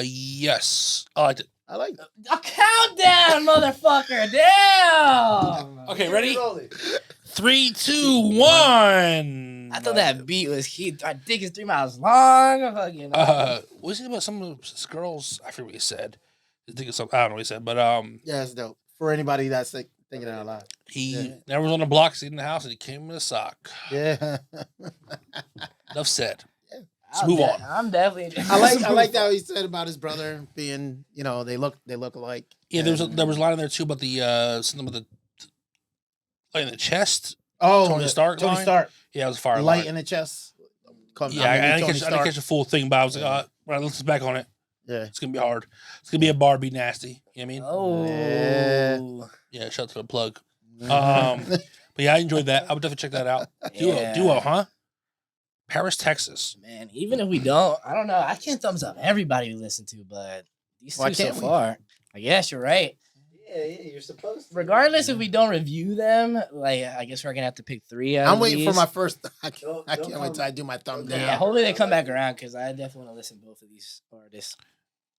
Yes. I liked it. I like that. A countdown, motherfucker. Damn. Okay, ready? Roll it. 3, 2, 1. I thought that beat was cute. My dick is 3 miles long. Fucking. Was it about some of those girls? I forget what he said. I think it's something, I don't know what he said, but Yeah, it's dope. For anybody that's like, thinking out loud. he never was on the block, sitting in the house, and he came in a sock. Yeah. Enough said. Let's move on. I'm definitely. I like how he said about his brother being, you know, they look alike. Yeah, there was a line in there too about the something about the light in the chest. Oh, Tony Stark Tony line? Stark. Yeah, it was a fire Light line. in the chest. Yeah, I didn't catch the full thing, but I was like, when I looked back on it, Yeah. it's gonna be hard. It's gonna be a bar, be nasty. You know what I mean? Oh. Yeah. Shout out to the plug. But yeah, I enjoyed that. I would definitely check that out. Yeah. Duo, huh? Paris, Texas. Man, even if we don't, I don't know. I can't thumbs up everybody we listen to, but these Why two so can't we? far. I guess you're right. Yeah, you're supposed to. Regardless if we don't review them, like I guess we're gonna have to pick 3 out I'm of waiting for these. my first. I Don't can't wait come- till I do my thumb down. Yeah, hopefully they come back around because I definitely want to listen to both of these artists.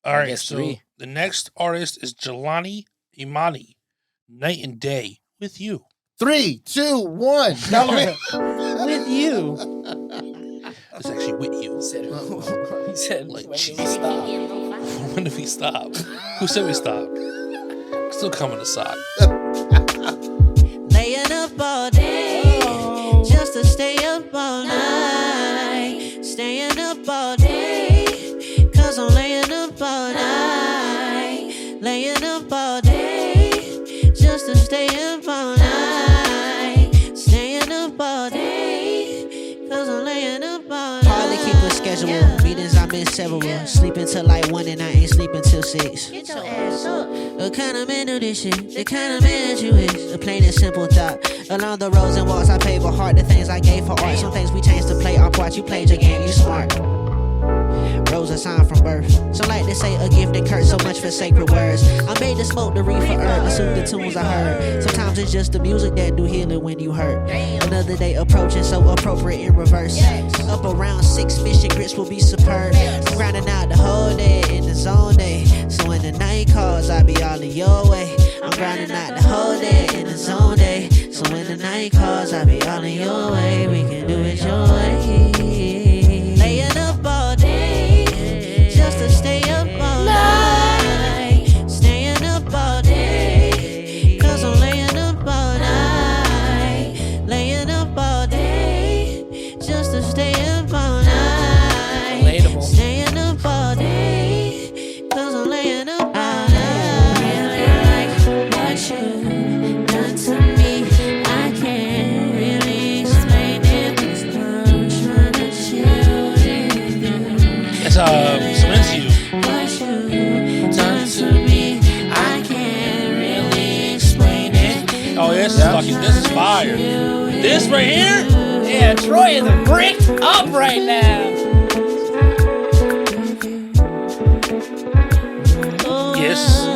All I right, guess so 3. the next artist is Jelani Imani, Night and Day with You. 3, 2, 1. No, With you. It's actually with you. He said, he said Like, when do we jeez. stop? When did we stop? Who said we stopped? Still coming to sock. Laying up all day just to stay up all night. Staying up all day, cause I'm laying up all night. Laying up all day just to stay up all night. Staying up all day, cause I'm laying up all night. Hardly keep a schedule, meetings I'm in several. Sleeping till like 1 and I ain't sleeping till 6. Get your ass up. What kind of man do this shit? The kind of man that you is. A plain and simple thought. Along the roads and walks I paved with heart. The things I gave for art. Some things we changed to play our part. You played your game, you smart. Rose a sign from birth. Some like to say a gift that curse so much for sacred words. I made the smoke the reefer herb. I soothe the tunes I heard. Sometimes it's just the music that do healing when you hurt. Another day approaching so appropriate in reverse. Up around 6 fish and grits will be superb. I'm grinding out the whole day in the zone day. So when the night calls, I'll be all in your way. I'm grinding out the whole day in the zone day. So when the night calls, I'll be all in your way. We can do it your way. Laying up all day just to stay up all night. Staying up all day, cause I'm laying up all night. Laying up all day just to stay up all night. Relatable. Staying up all day, cause I'm laying up all night. Really like what you done to me. I can't really explain it, but I'm trying to This is fucking. This is fire. This right here. Yeah, Troy is a brick up right now. Yes.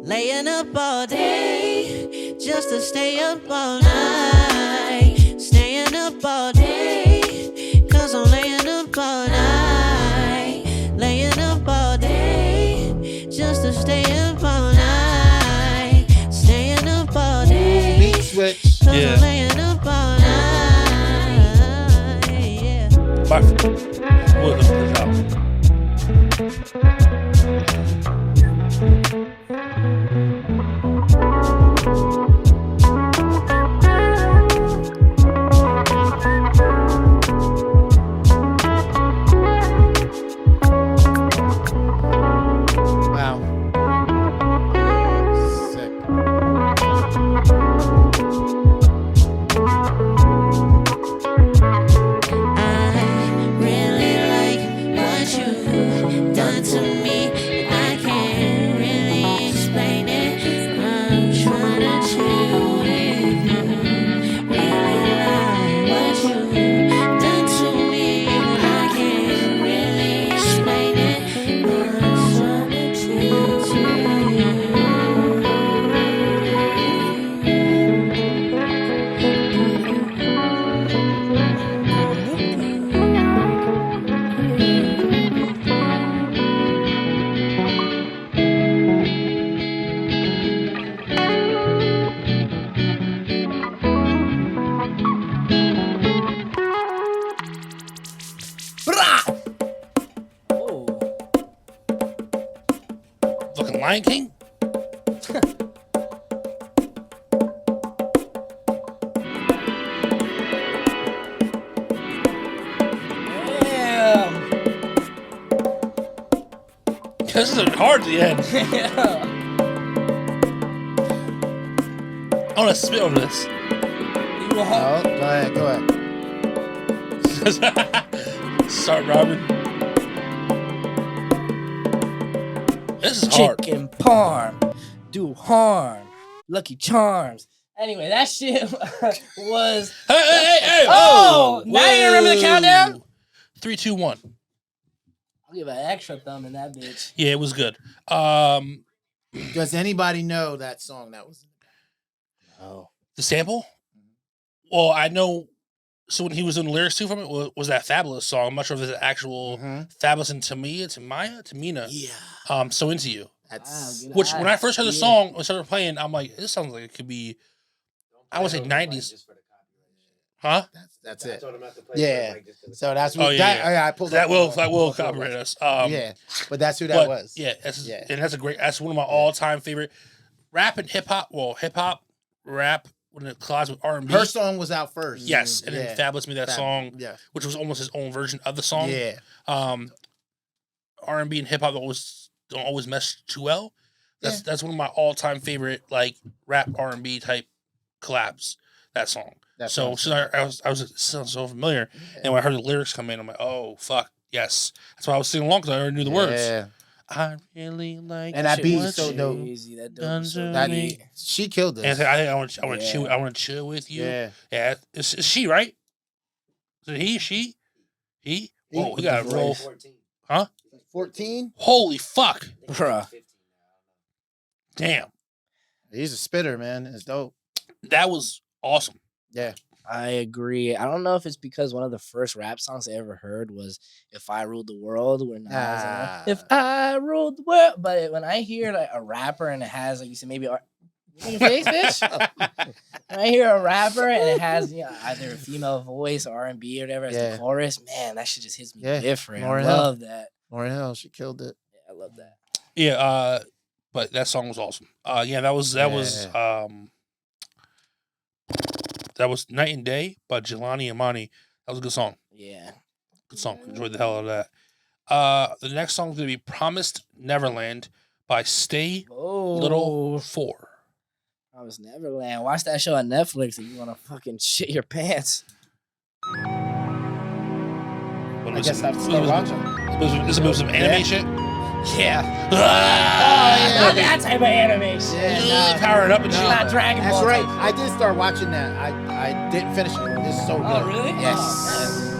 Laying up all day just to stay up all night. Staying up all day, cause I'm laying up all night. Laying up all day just to stay up all night. Staying up all day. Beat switch. Cause Yeah. I'm laying up all night. Yeah. What is out? Wow. Sick. I really like what you've done to me. I can't really explain it. I'm trying to chill with you. Really like what you've done to me. I can't really explain it. I'm trying to chill with you. Oh. Fucking Lion King. Damn. This is hard at the end. Yeah. I want to spit on this. You want- Oh, go ahead. Go ahead. Start, Robin. This is hard. Chicken parm, do harm, Lucky Charms. Anyway, that shit was. Hey! Oh, now you remember the countdown? 3, 2, 1. I'll give an extra thumb in that bitch. Yeah, it was good. Does anybody know that song that was in the Oh, The sample? Well, I know. So when he was doing the lyrics too from it, was that Fabulous song? I'm not sure if it's an actual Fabulous and Tamina. Yeah. So Into You. That's Which when I first heard the song, when I started playing, I'm like, this sounds like it could be, I would say 90s. Huh? that's it. Yeah. So that's what Oh, yeah, that, yeah. I pulled That up will the- copyright us. yeah. But that's who that But, was. Yeah, and that's a great. That's one of my all-time favorite rap and hip hop. Well, hip hop, rap when it collides with R&B. Her song was out first. Yes, and then Fabulous made that song, Yeah. which was almost his own version of the song. Yeah. R&B and hip hop don't always mesh too well. That's one of my all-time favorite like rap R&B type collabs. That song. That's So awesome. I was it sounds so familiar, and when I heard the lyrics come in, I'm like, oh fuck, yes. That's why I was singing along because I already knew the words. Yeah. I really like And that beat is what so you dope. That done dope. to That me. she killed And this. I want to Yeah. chill. I want to chill with you. Yeah. Yeah. It's she, right? Is it he? She? He? Oh, we got a roll. 14? Holy fuck! Bruh. Damn, He's a spitter, man. It's dope. that was awesome. Yeah. I agree. I don't know if it's because one of the first rap songs I ever heard was "If I Ruled the World," where Nas was Ah. like, "If I ruled the world." But when I hear like a rapper and it has like you said maybe in your face, bitch. When I hear a rapper and it has either a female voice or R&B or whatever as the chorus, man, that shit just hits me different. Lauryn I Hill. love that. Lauryn Hill, she killed it. Yeah, I love that. Yeah, but that song was awesome. Yeah, that was Nite and Day by Jelani Imani. That was a good song. Yeah. Good song. Enjoyed the hell out of that. The next song is gonna be Promised Neverland by Stay Little 4. I was Neverland. Watch that show on Netflix if you want to fucking shit your pants. I guess I have to start watching. Is it some anime shit? Yeah. Ah! Not that type of animation. Yeah, powering up and shit. Not Dragon That's Ball. right. I did start watching that. I didn't finish it. This is so good. Oh, really? Yes.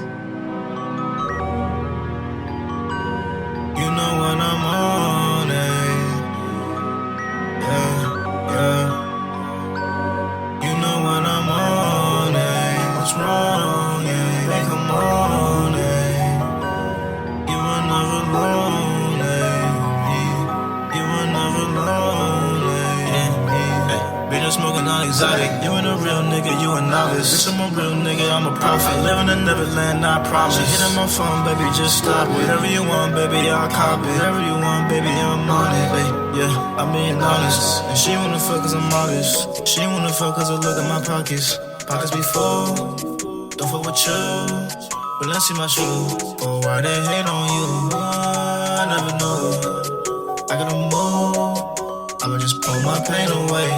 You know when I'm on it. Yeah. You know when I'm on it. What's wrong? Yeah, like I'm on it. You were never lonely. You were never lonely. Bitch, I'm smoking all exotic. You ain't a real nigga, you a novice. Bitch, I'm a real nigga, I'm a prophet. I live in the neverland, I promise. She hitting my phone, baby, just stop it. Whatever you want, baby, I'll copy. Whatever you want, baby, I'm on it. Hey, yeah, I'm being honest. And she wanna fuck cause I'm modest. She wanna fuck cause I look at my pockets. Pockets be full, don't fuck with you. But let's see my shoe. Oh, why they hate on you? I never knew. I gotta move. I'ma just pull my pain away.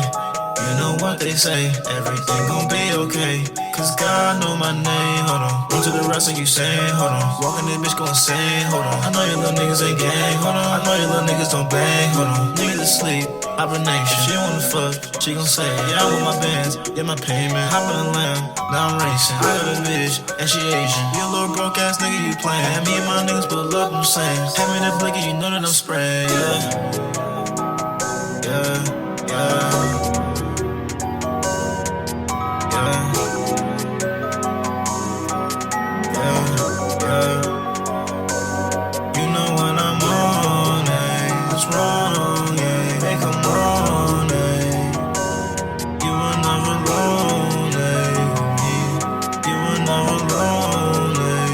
You know what they say, everything gon' be okay. Cause God know my name, hold on. Run to the rest and you saying, hold on. Walking this bitch gon' insane, hold on. I know you little niggas ain't gang, hold on. I know you little niggas don't bang, hold on. Niggas asleep, hibernation. She wanna fuck, she gon' say, yeah, I want my bands, yeah, my payment. Hop in the lamb, now I'm racing. I got a bitch, and she Asian. You a little broke ass nigga, you playin'. Me and my niggas pull up, I'm saying. Hand me that blicky, you know that I'm spraying, yeah. You know when I'm on it, what's wrong, yeah, make 'em on it. You were never lonely, you were never lonely.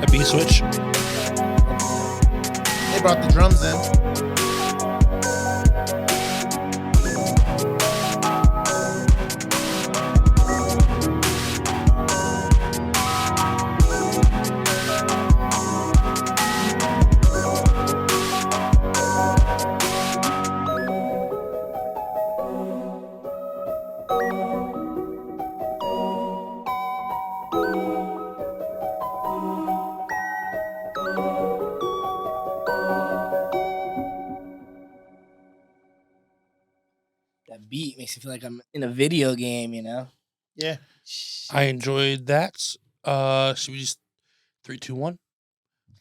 A beat switch. They brought the drums in. That beat makes me feel like I'm in a video game, you know? Yeah. I enjoyed that. Should we just 3, 2, 1?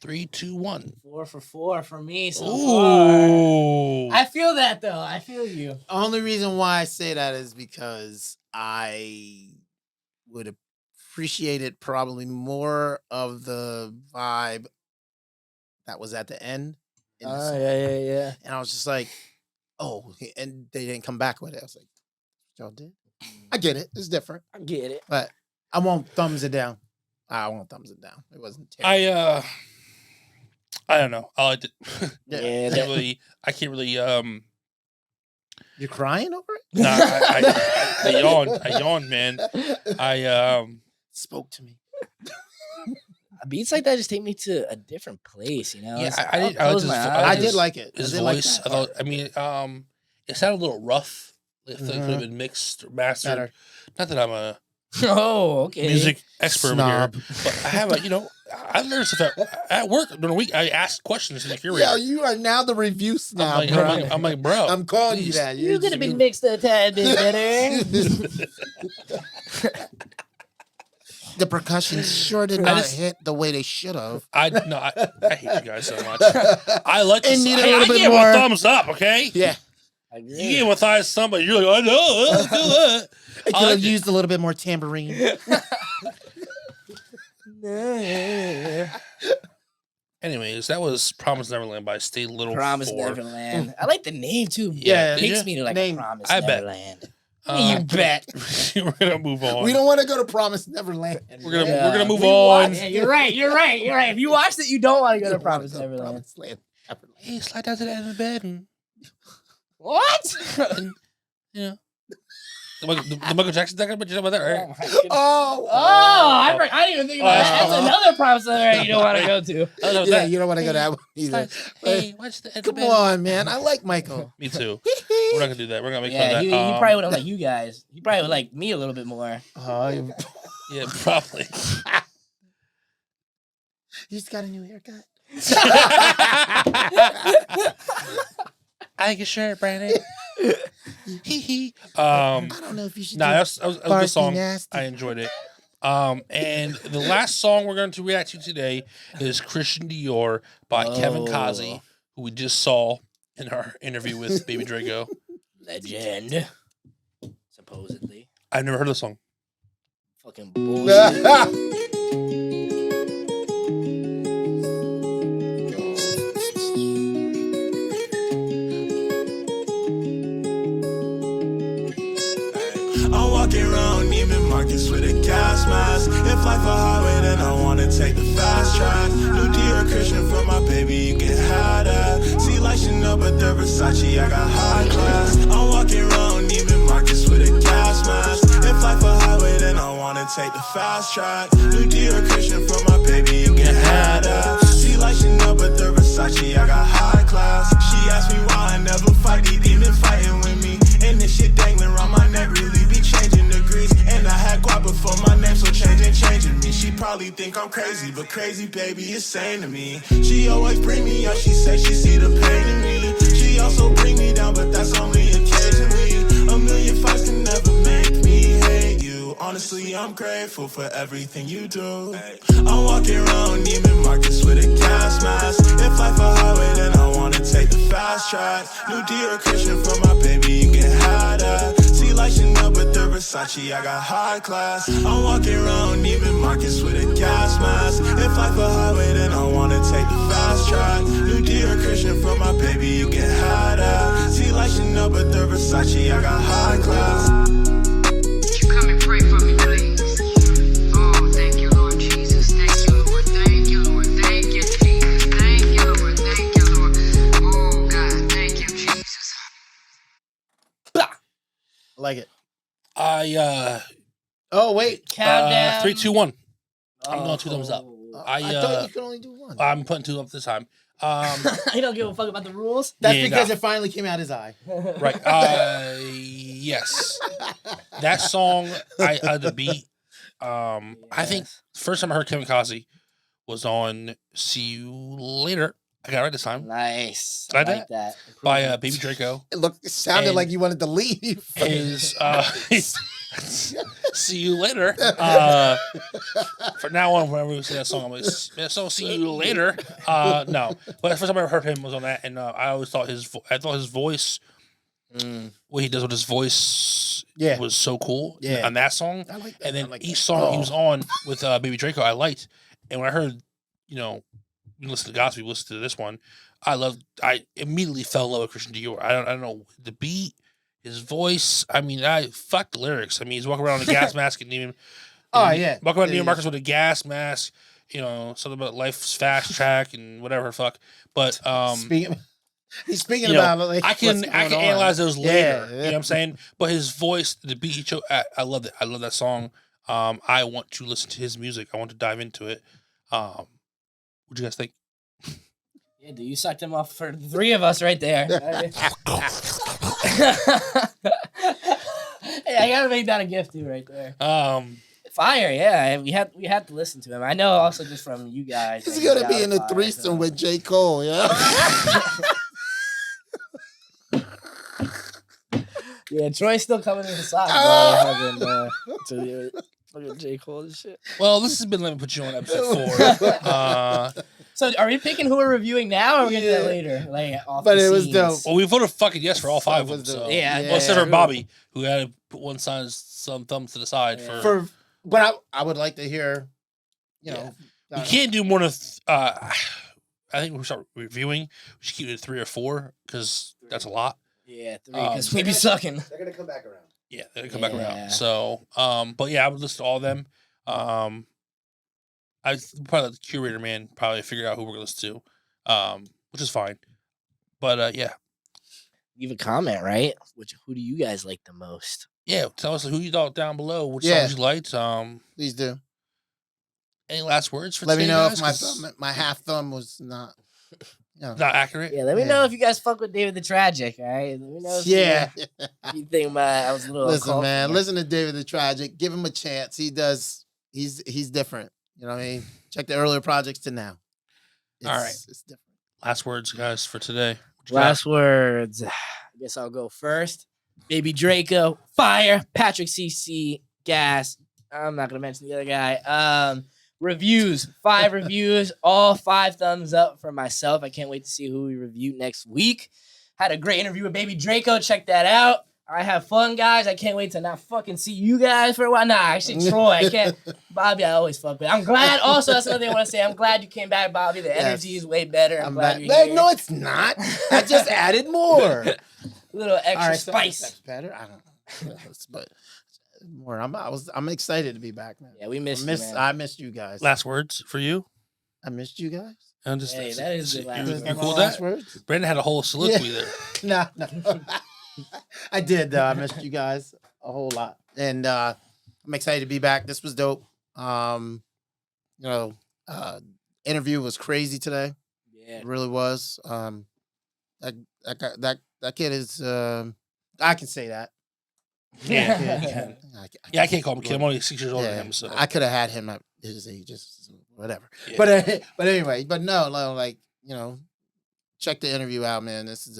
3, 2, 1. 4 for 4 for me so far. Ooh. I feel that though. I feel you. Only reason why I say that is because I would appreciate it probably more of the vibe that was at the end. in the song. Yeah. And I was just like, oh, and they didn't come back with it. I was like, y'all did? I get it. It's different. I get it. But I won't thumbs it down. I won't thumbs it down. It wasn't terrible. I don't know. I liked it. Yeah, I can't really You're crying over it? Nah, I yawned, man. Spoke to me. Beats like that just take me to a different place, you know? Yeah, It's- I did like it. His I did like voice. that I thought. part. I mean, it sounded a little rough. If it could have been mixed or mastered. Better. Not that I'm a Oh, okay. music expert over here, Snob. but I have I learned stuff at work during the week. I asked questions to the curious. Yeah, you are now the review snob, bro. I'm like, bro. I'm calling you that. You could have been mixed a tad bit better. The percussion sure did not hit the way they should have. I hate you guys so much. I like It needed a I little bit gave more. a thumbs up, okay? Yeah. You gave a thumbs somebody. You're like, I know. Let's do it. It could have used a little bit more tambourine. Anyways, that was Promise Neverland by Stay Little Promise 4. Neverland. I like the name too. Yeah, It did takes ya? me to like Name. Promise I bet. Neverland. Uh, You bet. We're gonna move on. We don't want to go to Promise Neverland. We're gonna move We on. watched- yeah, you're right. If you watched it, you don't want to go to Promise Neverland. Promised Land. Hey, slide down to the end of the bed and What? you know. The Michael Jackson deck, but you know about that, right? I didn't even think about that. That's another prop center you don't want to go to. Yeah, you don't want to go that one either. Hey, watch the Come on, man. I like Michael. Me too. We're not gonna do that. We're gonna make fun of that. He probably would have liked you guys. He probably would like me a little bit more. Yeah, probably. You just got a new haircut. I like your shirt, Brandon. I don't know if you should. Nah, that was a good song. Nasty. I enjoyed it. And the last song we're going to react to today is Christian Dior by Kevin Kazi, who we just saw in our interview with Babydraco. Legend. Supposedly. I've never heard the song. Fucking bullshit. I'm walking around Neiman Marcus with a gas mask. If life a highway, then I wanna take the fast track. New Dior Christian for my baby, you can have that. See like Chanel, but they're Versace, I got high class. I'm walking around Neiman Marcus with a gas mask. If life a highway, then I wanna take the fast track. New Dior Christian for my baby, you can have that. See like Chanel, but they're Versace, I got high class. She asked me why I never fight, these demons fighting with me. And this shit dangling around my neck really be changing degrees. And I had guap before my name, so changing me. She probably think I'm crazy, but crazy baby is sane to me. She always bring me up, she say she see the pain in me. She also bring me down, but that's only occasionally. A million fights can never make me hate you. Honestly, I'm grateful for everything you do. I'm walking around Neiman Marcus with a gas mask. If life a highway, then I wanna take the fast track. New Dior Christian for my baby, you can have that. See like Chanel, but they're Versace, I got high class. I'm walking around Neiman Marcus with a gas mask. If life a highway, then I wanna take the fast track. New Dior Christian for my baby, you can have that. See like Chanel, but they're Versace, I got high class. Come and pray for me, please. Oh, thank you, Lord Jesus. Thank you, Lord. Thank you, Lord. Thank you, Jesus. Thank you, Lord. Thank you, Lord. Oh, God. Thank you, Jesus. I like it. Oh wait. Countdown. 3, 2, 1. I'm going 2 thumbs up. I thought you could only do one. I'm putting 2 up this time. You don't give a fuck about the rules? That's because it finally came out his eye. Right. Yes. That song, the beat. I think first time I heard Kevin Kazi was on "See You Later." I got it right this time. Nice. I like that. By Babydraco. It sounded like you wanted to leave. Is "See You Later." For now on, whenever we say that song, I'm like, "So see you later." No, but the first time I ever heard him was on that, and I always thought his voice, what he does with his voice, was so cool. Yeah. On that song, I like that. and then I like each that. song he was on with Babydraco, I liked, and when I heard, you listen to gospel, you listen to this one, I immediately fell in love with Christian Dior. I don't know the beat. His voice, I mean, fuck the lyrics. I mean, he's walking around with a gas mask and even, walking around Neiman Marcus with a gas mask. Something about life's fast track and whatever. Fuck, but he's speaking about like I can analyze those later. Yeah. You know what I'm saying? But his voice, the beat he chose, I love it. I love that song. I want to listen to his music. I want to dive into it. What do you guys think? Yeah, dude, you sucked him off for the 3 of us right there. Hey, I gotta make that a gift too, right there. Fire, yeah. We had to listen to him. I know also just from you guys. He's gonna be in a threesome with J. Cole, yeah. Yeah, Troy's still coming in the socks, fucking J. Cole and shit. Well, this has been Let Me Put You On episode 4. So are we picking who we're reviewing now, or are we gonna do that later? Like off But the it was scenes? dope. Well, we voted fucking yes for all 5 of them. So. Yeah, Well, except for Bobby, who had to put one side, some thumbs to the side But I would like to hear, we can't do more than. I think when we start reviewing, we should keep it at 3 or 4 because that's a lot. Yeah, 3 because we be sucking. They're gonna come back around. Yeah, they're gonna come back around. So, but yeah, I would list all of them. I probably let the curator man probably figure out who we're gonna listen to, which is fine. But yeah, Leave a comment, right? Who do you guys like the most? Yeah, tell us who you thought down below, which Yeah. songs you liked. Please do. Any last words for Let me today, know guys? if my half thumb was not. Not accurate. Yeah, let me know if you guys fuck with David the Tragic. All right, let me know. If you think I was a little. Listen, man. Listen to David the Tragic. Give him a chance. He does. He's different. You know what I mean? Check the earlier projects to now. All right. It's different. Last words, guys, for today. Last words. I guess I'll go first. Babydraco, fire. Patrick CC, gas. I'm not gonna mention the other guy. Reviews, 5 reviews, all 5 thumbs up for myself. I can't wait to see who we review next week. Had a great interview with Babydraco. Check that out. I have fun, guys. I can't wait to not fucking see you guys for a while. Nah, actually, Troy, I can't. Bobby, I always fuck with. I'm glad. Also, that's another thing I want to say. I'm glad you came back, Bobby. The energy is way better. I'm glad you're here. No, it's not. I just added more. A little extra spice. That's better. I don't know. But more. I'm excited to be back, man. Yeah, we missed you, man. I missed you guys. Last words for you. I missed you guys. And just Hey, that is the last you word. cool with that? Words? Brandon had a whole soliloquy there. No. I did. I missed you guys a whole lot, and I'm excited to be back. This was dope. Interview was crazy today. Yeah, It really was. That kid is. I can say that. Yeah, you can. I can't call him a kid. I'm only 6 years older Yeah, than him. So I could have had him at his age, just whatever. Yeah. But anyway, no, like check the interview out, man. This is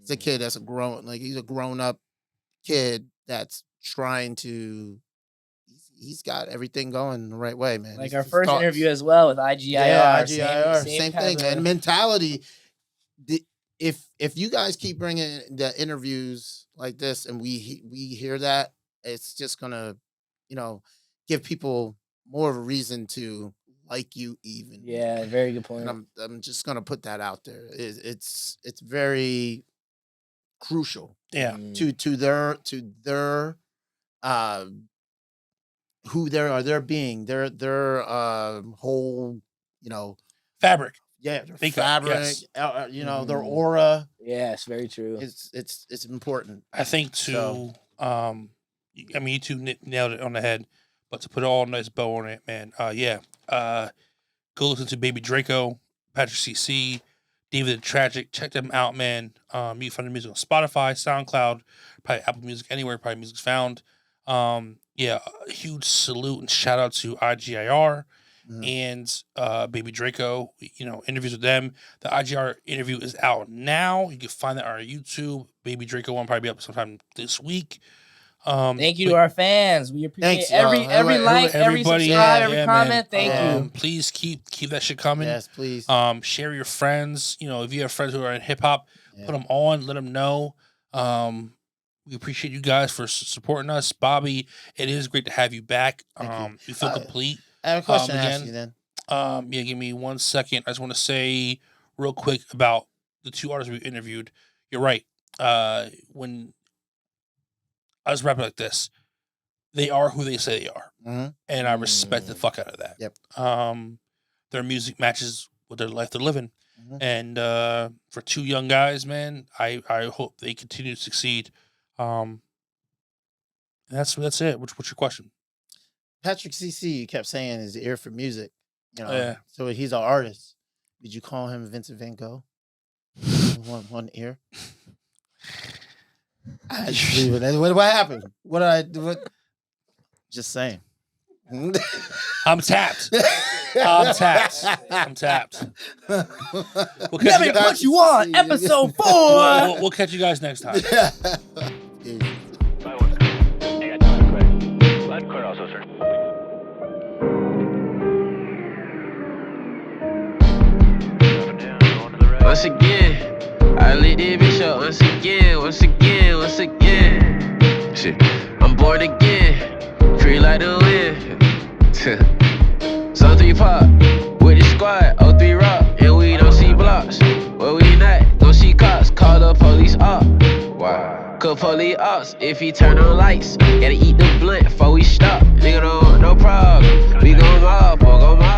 it's a kid that's he's a grown up kid that's trying to. He's got everything going the right way, man. like He's our just first thoughts. interview as well with IGIR. Yeah, IGIR, same kind thing, of man. Mentality. If you guys keep bringing the interviews like this, and we hear that, it's just gonna, give people more of a reason to like you even. Yeah, very good point. And I'm just gonna put that out there. It's very crucial. yeah, To their who they're being their whole fabric. yeah, their Makeup, fabric, yes. their aura. Yeah, it's very true. It's important. I think So- you two nailed it on the head, but to put all nice bow on it, man. Go listen to Babydraco, Patrick CC, David the Tragic. Check them out, man. You can find the music on Spotify, SoundCloud, probably Apple Music, anywhere probably music's found. A huge salute and shout out to IGIR and Babydraco. Interviews with them. The IGR interview is out now. You can find that on our YouTube. Babydraco one probably be up sometime this week. Thank you to our fans. We appreciate Thanks, every y'all. like, every Everybody, subscribe, every man. comment. Thank you. Please keep that shit coming. Yes, please. Share your friends. If you have friends who are in hip hop, Yeah. put them on. Let them know. We appreciate you guys for supporting us, Bobby. It is great to have you back. Thank you. You feel complete. I have a question to again, ask you then. Give me 1 second. I just want to say real quick about the 2 artists we interviewed. You're right. When I was rapping like this, they are who they say they are, Mhm. and I respect the fuck out of that. Yep. Their music matches with their life they're living, Mhm. and for 2 young guys, man, I hope they continue to succeed. And that's it. What's your question? Patrick CC, you kept saying his ear for music. Yeah. So he's an artist. Did you call him Vincent Van Gogh? one ear. I just leave it. What happened? What did I do? Just saying. I'm tapped. I'm tapped. I'm tapped. We'll Let catch, me you guys, put you on episode 4. we'll catch you guys next time. Once again, I lit this bitch up once again. Shit, I'm bored again, free like the wind. So 3 pop, with the squad, 03 rock, and we don't see blocks. Where we not, don't see cops, call the police up. Why? Cause police ops, if he turn on lights, gotta eat the blunt before we stop. Nigga don't want no problem, we gon' mob or gon' mob.